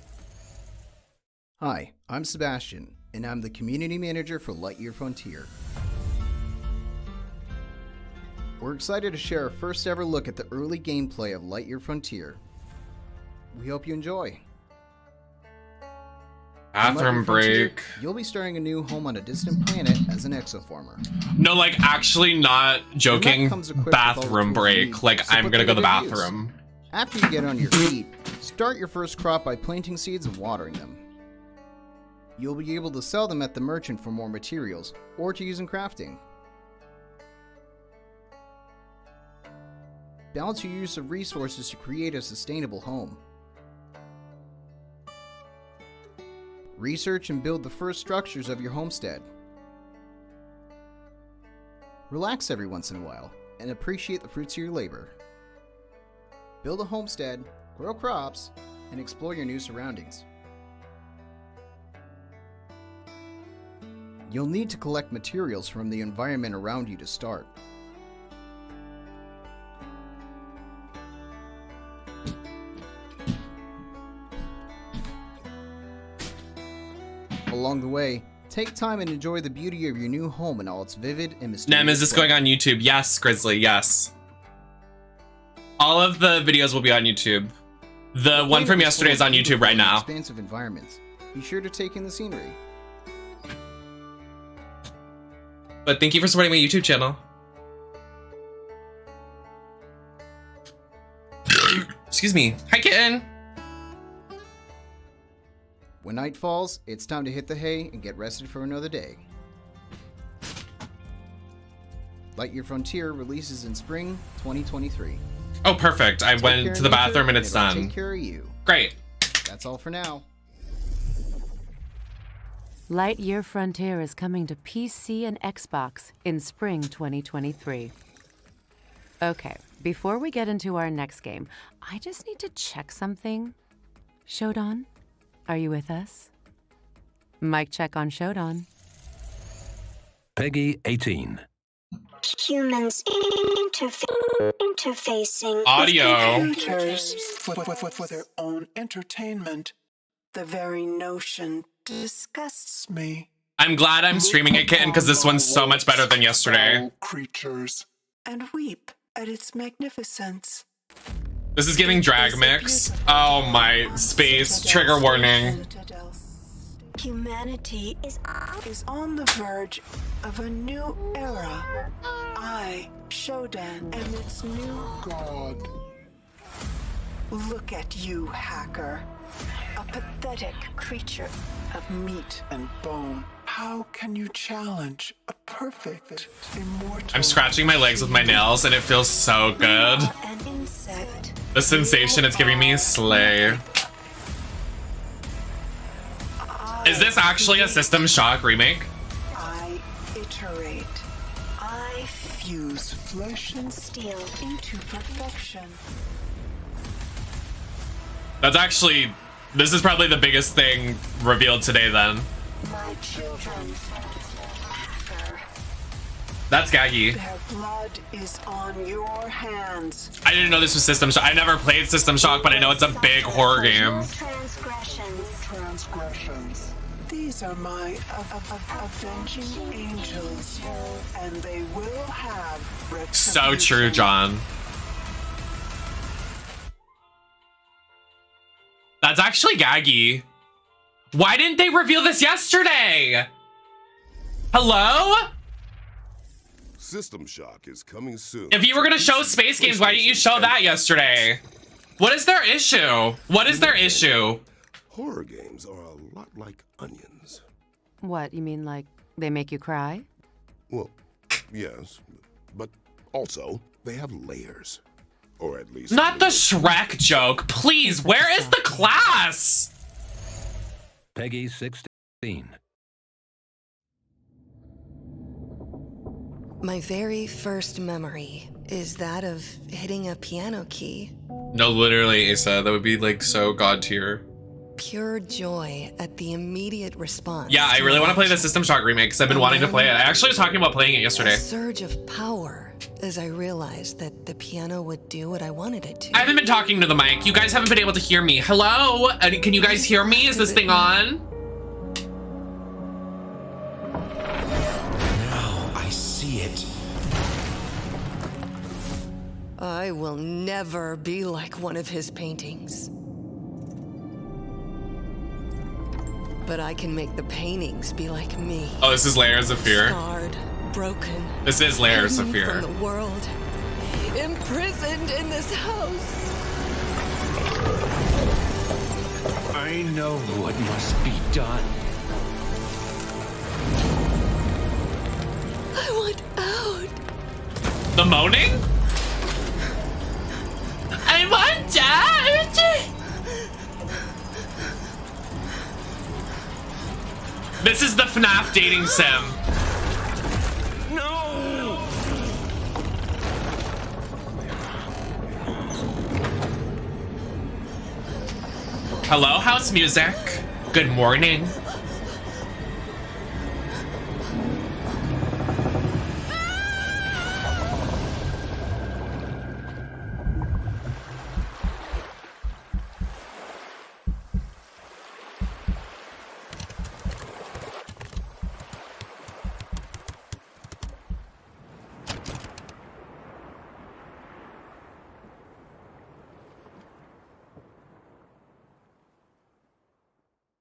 Speaker 24: Hi, I'm Sebastian, and I'm the community manager for Lightyear Frontier. We're excited to share our first ever look at the early gameplay of Lightyear Frontier. We hope you enjoy.
Speaker 1: Bathroom break.
Speaker 24: You'll be starting a new home on a distant planet as an exoformer.
Speaker 1: No, like actually not joking. Bathroom break. Like I'm gonna go to the bathroom.
Speaker 24: After you get on your feet, start your first crop by planting seeds and watering them. You'll be able to sell them at the merchant for more materials, or to use in crafting. Balance your use of resources to create a sustainable home. Research and build the first structures of your homestead. Relax every once in a while, and appreciate the fruits of your labor. Build a homestead, grow crops, and explore your new surroundings. You'll need to collect materials from the environment around you to start. Along the way, take time and enjoy the beauty of your new home and all its vivid and mysterious.
Speaker 1: Nem, is this going on YouTube? Yes, Grizzly, yes. All of the videos will be on YouTube. The one from yesterday is on YouTube right now.
Speaker 24: Expansive environments. Be sure to take in the scenery.
Speaker 1: But thank you for supporting my YouTube channel. Excuse me. Hi, kitten.
Speaker 24: When night falls, it's time to hit the hay and get rested for another day. Light Your Frontier releases in spring 2023.
Speaker 1: Oh, perfect. I went to the bathroom and it's done.
Speaker 24: Take care of you.
Speaker 1: Great.
Speaker 24: That's all for now.
Speaker 4: Light Year Frontier is coming to PC and Xbox in spring 2023. Okay, before we get into our next game, I just need to check something. Shodan, are you with us? Mic check on Shodan.
Speaker 5: Peggy 18.
Speaker 11: Humans interfacing
Speaker 1: audio
Speaker 11: with computers for their own entertainment. The very notion disgusts me.
Speaker 1: I'm glad I'm streaming it, kitten, because this one's so much better than yesterday.
Speaker 11: Creatures and weep at its magnificence.
Speaker 1: This is giving drag mix. Oh my, space, trigger warning.
Speaker 11: Humanity is on the verge of a new era. I, Shodan, am its new god. Look at you, hacker. A pathetic creature of meat and bone. How can you challenge a perfect, immortal...
Speaker 1: I'm scratching my legs with my nails and it feels so good.
Speaker 11: An insect.
Speaker 1: The sensation it's giving me, slay. Is this actually a System Shock remake?
Speaker 11: I iterate. I fuse flesh and steel into perfection.
Speaker 1: That's actually... This is probably the biggest thing revealed today, then.
Speaker 11: My children, hacker.
Speaker 1: That's gaggy.
Speaker 11: Their blood is on your hands.
Speaker 1: I didn't know this was System Shock. I never played System Shock, but I know it's a big horror game.
Speaker 11: Transgressions. These are my avenging angels, and they will have retribution.
Speaker 1: So true, John. That's actually gaggy. Why didn't they reveal this yesterday? Hello?
Speaker 3: System Shock is coming soon.
Speaker 1: If you were gonna show space games, why didn't you show that yesterday? What is their issue? What is their issue?
Speaker 3: Horror games are a lot like onions.
Speaker 4: What, you mean like they make you cry?
Speaker 3: Well, yes, but also they have layers. Or at least...
Speaker 1: Not the Shrek joke, please. Where is the class?
Speaker 5: Peggy 16.
Speaker 13: My very first memory is that of hitting a piano key.
Speaker 1: No, literally, Asa. That would be like so god tier.
Speaker 13: Pure joy at the immediate response.
Speaker 1: Yeah, I really want to play the System Shock remake because I've been wanting to play it. I actually was talking about playing it yesterday.
Speaker 13: A surge of power as I realized that the piano would do what I wanted it to.
Speaker 1: I haven't been talking to the mic. You guys haven't been able to hear me. Hello? Can you guys hear me? Is this thing on?
Speaker 14: Now I see it.
Speaker 13: I will never be like one of his paintings. But I can make the paintings be like me.
Speaker 1: Oh, this is Layers of Fear.
Speaker 13: Scarred, broken.
Speaker 1: This is Layers of Fear.
Speaker 13: From the world, imprisoned in this house.
Speaker 14: I know what must be done.
Speaker 1: The moaning? I want out! This is the FNAF dating sim.
Speaker 6: No!
Speaker 1: Hello, house music. Good morning.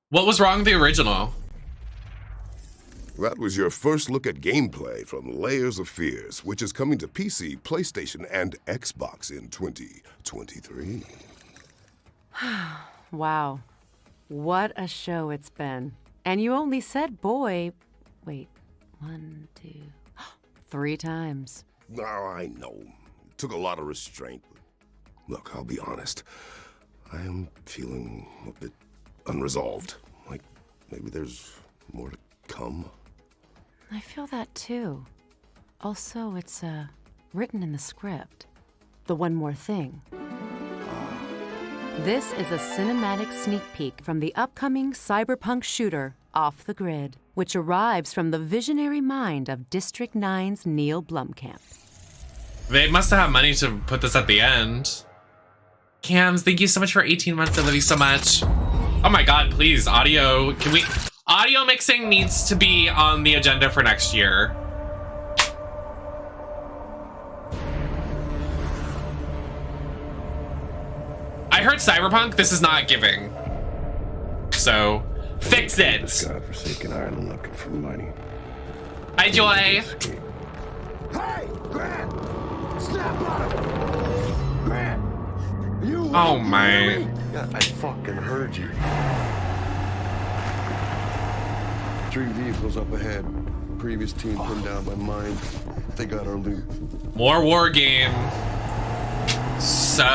Speaker 1: What was wrong with the original?
Speaker 3: That was your first look at gameplay from Layers of Fears, which is coming to PC, PlayStation, and Xbox in 2023.
Speaker 4: Wow. What a show it's been. And you only said boy, wait, 1, 2, 3 times.
Speaker 3: Oh, I know. Took a lot of restraint. Look, I'll be honest. I am feeling a bit unresolved. Like, maybe there's more to come.
Speaker 4: I feel that too. Also, it's written in the script. The one more thing. This is a cinematic sneak peek from the upcoming cyberpunk shooter, Off the Grid, which arrives from the visionary mind of District 9's Neil Blomkamp.
Speaker 1: They must have had money to put this at the end. Cams, thank you so much for 18 months. I love you so much. Oh my god, please, audio. Can we... Audio mixing needs to be on the agenda for next year. I heard Cyberpunk, this is not giving. So, fix it.
Speaker 3: Godforsaken island looking for money.
Speaker 1: Hi, Joy.
Speaker 6: Hey, Grant! Snap out of it! Grant! You
Speaker 1: Oh my.
Speaker 6: Yeah, I fucking heard you. 3 vehicles up ahead. Previous team pinned down by mine. They got our loot.
Speaker 1: More war game. So.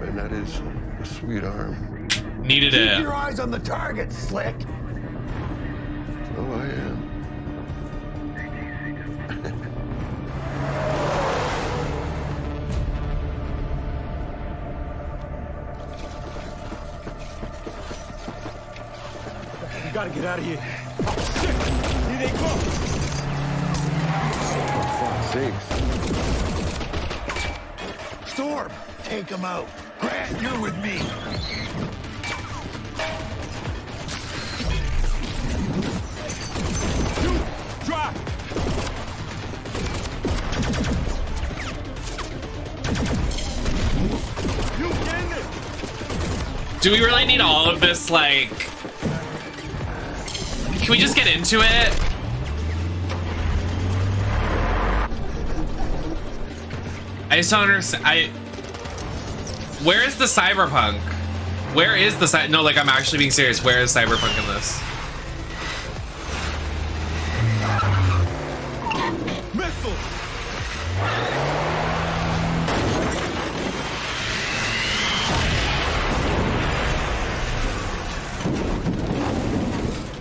Speaker 6: And that is a sweet arm.
Speaker 1: Needed
Speaker 6: Keep
Speaker 1: it.
Speaker 6: your eyes on the target, Slick. So I am.
Speaker 15: We gotta get out of here. Oh, shit! Here they come!
Speaker 6: For fuck's sakes. Storm, take them out. Grant, you're with me.
Speaker 15: You, drop! You getting it?
Speaker 1: Do we really need all of this, like... Can we just get into it? I just don't understand. Where is the cyberpunk? Where is the no, like, I'm actually being serious. Where is cyberpunk in this?
Speaker 15: Missile!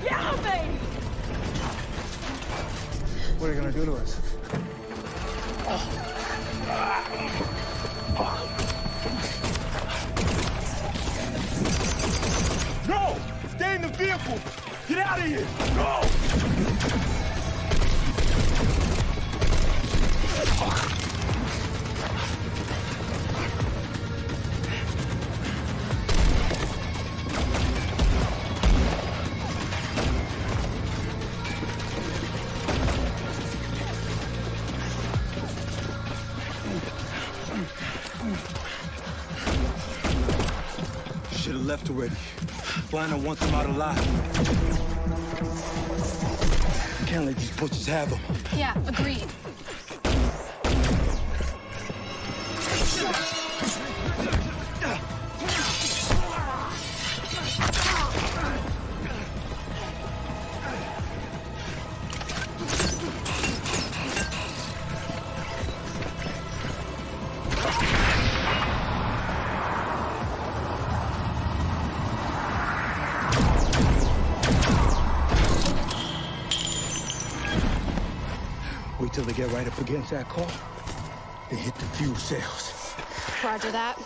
Speaker 8: Yeah, baby!
Speaker 6: What are you gonna do to us?
Speaker 15: No! Stay in the vehicle! Get out of here! Go! Should have left already. Liner wants him out alive. Can't let these pussies have him.
Speaker 8: Yeah, agreed.
Speaker 15: Wait till they get right up against that car. They hit the fuel cells.
Speaker 8: Roger that.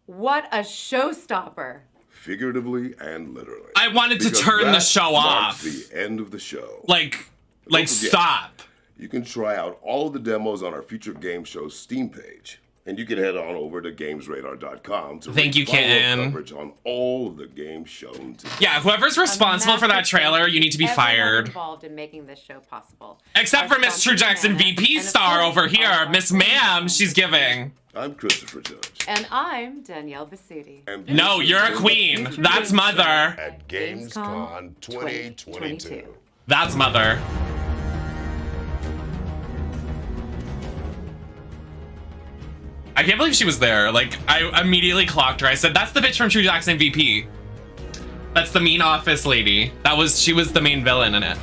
Speaker 4: What a showstopper.
Speaker 3: Figuratively and literally.
Speaker 1: I wanted to
Speaker 3: Because
Speaker 1: turn the
Speaker 3: that
Speaker 1: show
Speaker 3: marks
Speaker 1: off.
Speaker 3: the end of the show.
Speaker 1: Like
Speaker 3: Don't forget,
Speaker 1: stop.
Speaker 3: You can try out all of the demos on our featured game show Steam page. And you can head on over to gamesradar.com to
Speaker 1: Thank you,
Speaker 3: read follow-up
Speaker 1: Ken.
Speaker 3: coverage on all of the games shown today.
Speaker 1: Yeah, whoever's responsible for that trailer, you need to be
Speaker 4: Everyone
Speaker 1: fired.
Speaker 4: involved in making this show possible.
Speaker 1: Except for Miss True Jackson VP star over here, Miss Ma'am, she's giving.
Speaker 3: I'm Christopher Judge.
Speaker 4: And I'm Danielle Vasuti.
Speaker 1: No, you're a queen. That's Mother.
Speaker 3: At Gamescom 2022.
Speaker 1: That's Mother. I can't believe she was there. Like, I immediately clocked her. I said, that's the bitch from True Jackson VP. That's the mean office lady. She was the main villain in it.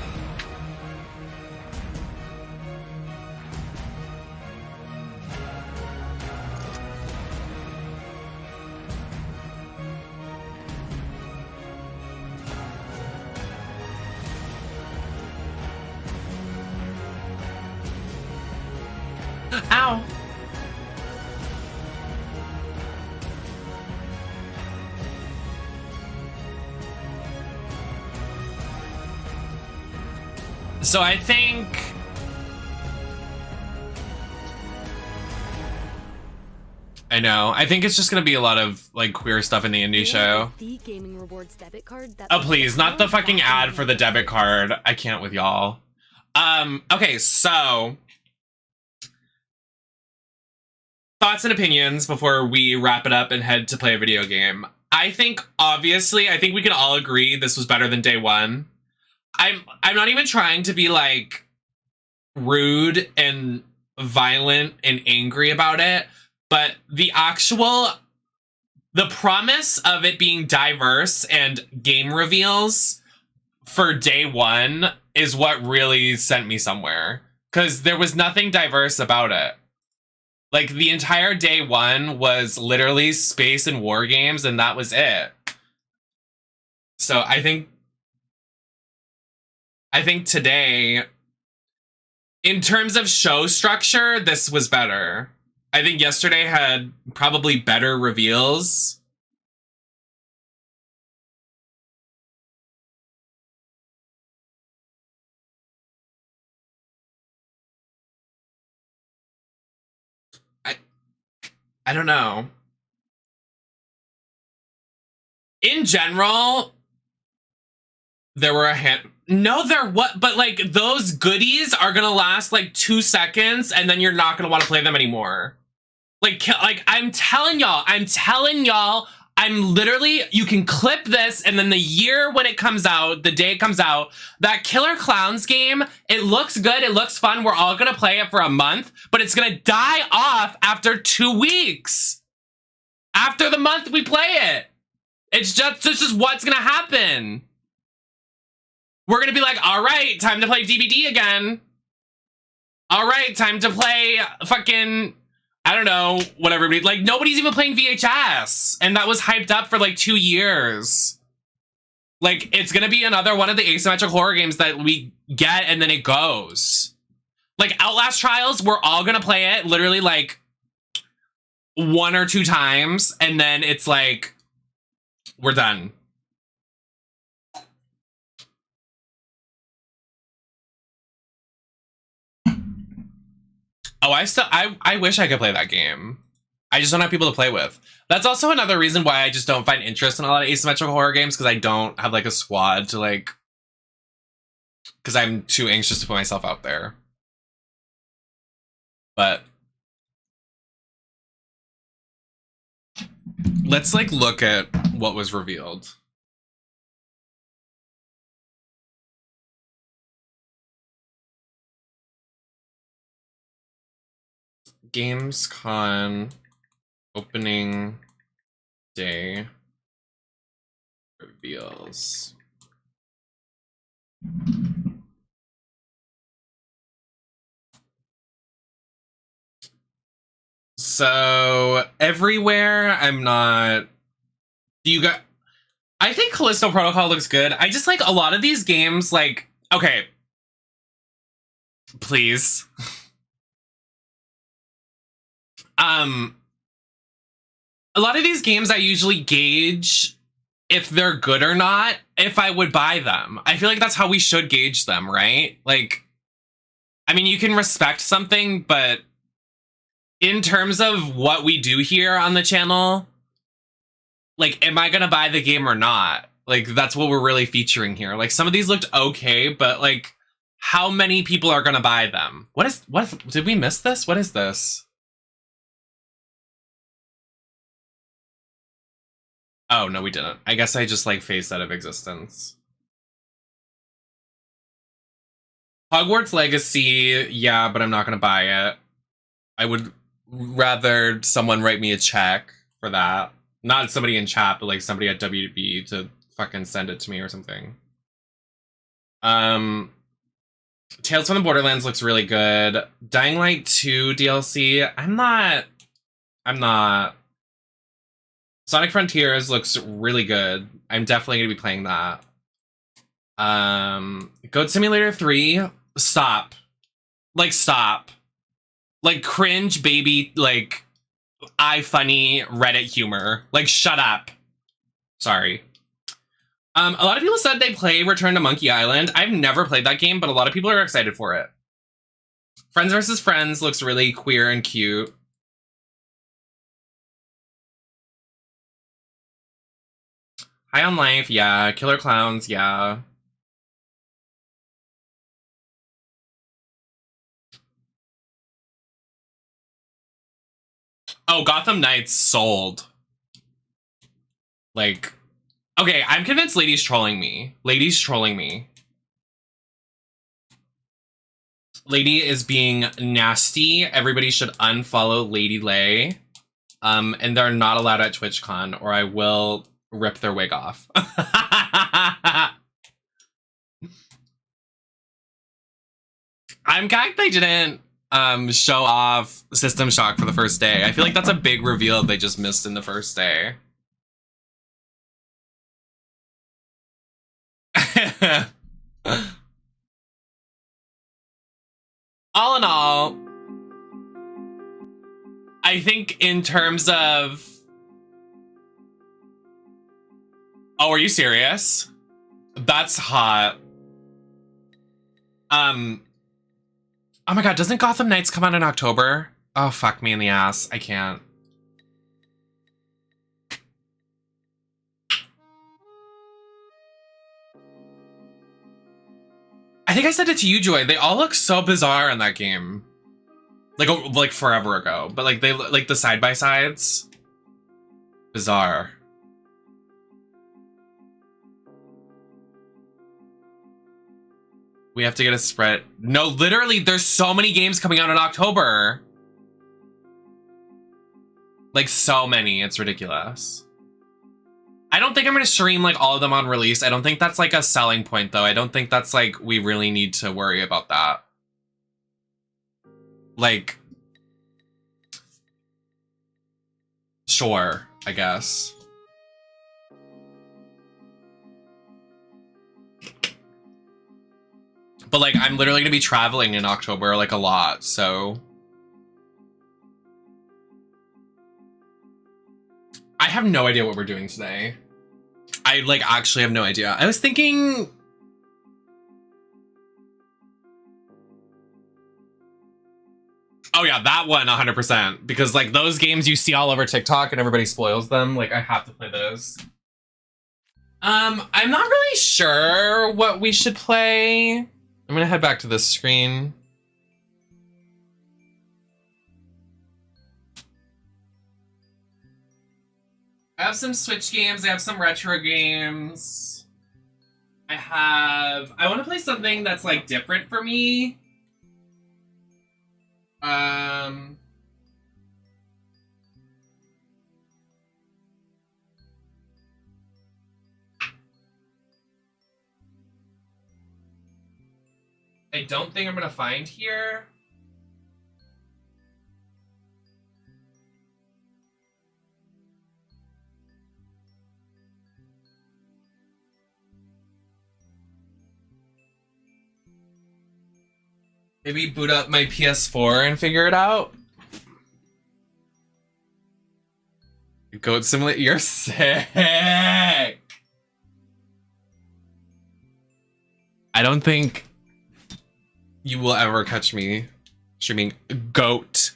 Speaker 1: Ow. So I think I think it's just gonna be a lot of like queer stuff in the indie show.
Speaker 22: The gaming rewards debit card that
Speaker 1: Oh please, not the fucking ad for the debit card. I can't with y'all. Okay, so thoughts and opinions before we wrap it up and head to play a video game. I think we can all agree this was better than day one. I'm not even trying to be like rude and violent and angry about it, but the promise of it being diverse and game reveals for day one is what really sent me somewhere, because there was nothing diverse about it. Like, the entire day one was literally space and war games, and that was it. So I think today, in terms of show structure, this was better. I think yesterday had probably better reveals. I don't know. In general, there were but like those goodies are gonna last like 2 seconds and then you're not gonna want to play them anymore. Like I'm telling y'all, I'm literally, you can clip this and then the year when it comes out, the day it comes out, that Killer Clowns game, it looks good, it looks fun, we're all gonna play it for a month, but it's gonna die off after 2 weeks. After the month we play it. It's just what's gonna happen. We're gonna be like, all right, time to play DVD again. All right, time to play fucking, I don't know, whatever. Like, nobody's even playing VHS. And that was hyped up for like 2 years. Like, it's gonna be another one of the asymmetric horror games that we get and then it goes. Like, Outlast Trials, we're all gonna play it literally like 1 or 2 times. And then it's like, we're done. Oh, I wish I could play that game. I just don't have people to play with. That's also another reason why I just don't find interest in a lot of asymmetrical horror games, because I don't have like a squad to like, because I'm too anxious to put myself out there. But let's like look at what was revealed. Gamescom opening day reveals. So everywhere, I'm not. You got. I think Callisto Protocol looks good. I just like a lot of these games. Like, okay, please. A lot of these games I usually gauge if they're good or not if I would buy them. I feel like that's how we should gauge them, right? Like, I mean, you can respect something, but in terms of what we do here on the channel, like, am I gonna buy the game or not? Like, that's what we're really featuring here. Like, some of these looked okay, but like, how many people are gonna buy them? What did we miss this? What is this? Oh, no, we didn't. I guess I just, like, phased out of existence. Hogwarts Legacy, yeah, but I'm not gonna buy it. I would rather someone write me a check for that. Not somebody in chat, but, like, somebody at WB to fucking send it to me or something. Tales from the Borderlands looks really good. Dying Light 2 DLC, I'm not. Sonic Frontiers looks really good. I'm definitely gonna be playing that. Goat Simulator 3, stop. Like, stop. Like, cringe baby, like, funny Reddit humor. Like, shut up. Sorry. A lot of people said they play Return to Monkey Island. I've never played that game, but a lot of people are excited for it. Friends vs. Friends looks really queer and cute. High on Life, yeah. Killer Clowns, yeah. Oh, Gotham Knights sold. Like, okay, I'm convinced Lady's trolling me. Lady's trolling me. Lady is being nasty. Everybody should unfollow Lady Lay. And they're not allowed at TwitchCon, or I will rip their wig off. I'm gagged they didn't show off System Shock for the first day. I feel like that's a big reveal they just missed in the first day. All in all, I think in terms of... Oh, are you serious? That's hot. Oh my god, doesn't Gotham Knights come out in October? Oh, fuck me in the ass. I can't. I think I said it to you, Joy. They all look so bizarre in that game. Like forever ago. But like, they like the side-by-sides. Bizarre. We have to get a spread. No, literally, there's so many games coming out in October. Like, so many. It's ridiculous. I don't think I'm going to stream, like, all of them on release. I don't think that's, like, a selling point, though. I don't think that's, like, we really need to worry about that. Like... Sure, I guess. But, like, I'm literally gonna be traveling in October, like, a lot, so... I have no idea what we're doing today. I, like, actually have no idea. I was thinking... Oh, yeah, that one, 100%. Because, like, those games you see all over TikTok and everybody spoils them. Like, I have to play those. I'm not really sure what we should play. I'm gonna head back to this screen. I have some Switch games, I have some retro games. I want to play something that's like different for me. I don't think I'm gonna find here. Maybe boot up my PS4 and figure it out. Goat Simulator, you're sick. I don't think you will ever catch me streaming Goat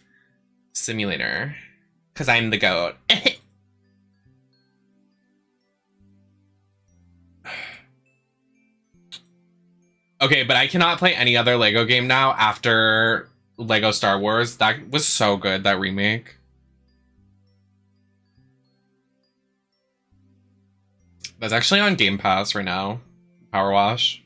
Speaker 1: Simulator because I'm the goat. Okay, but I cannot play any other Lego game now after Lego Star Wars. That was so good, that remake. That's actually on Game Pass right now. Power Wash.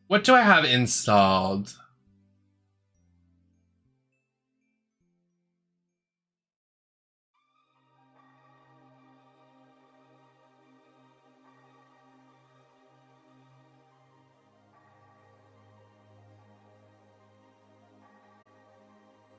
Speaker 1: What do I have installed?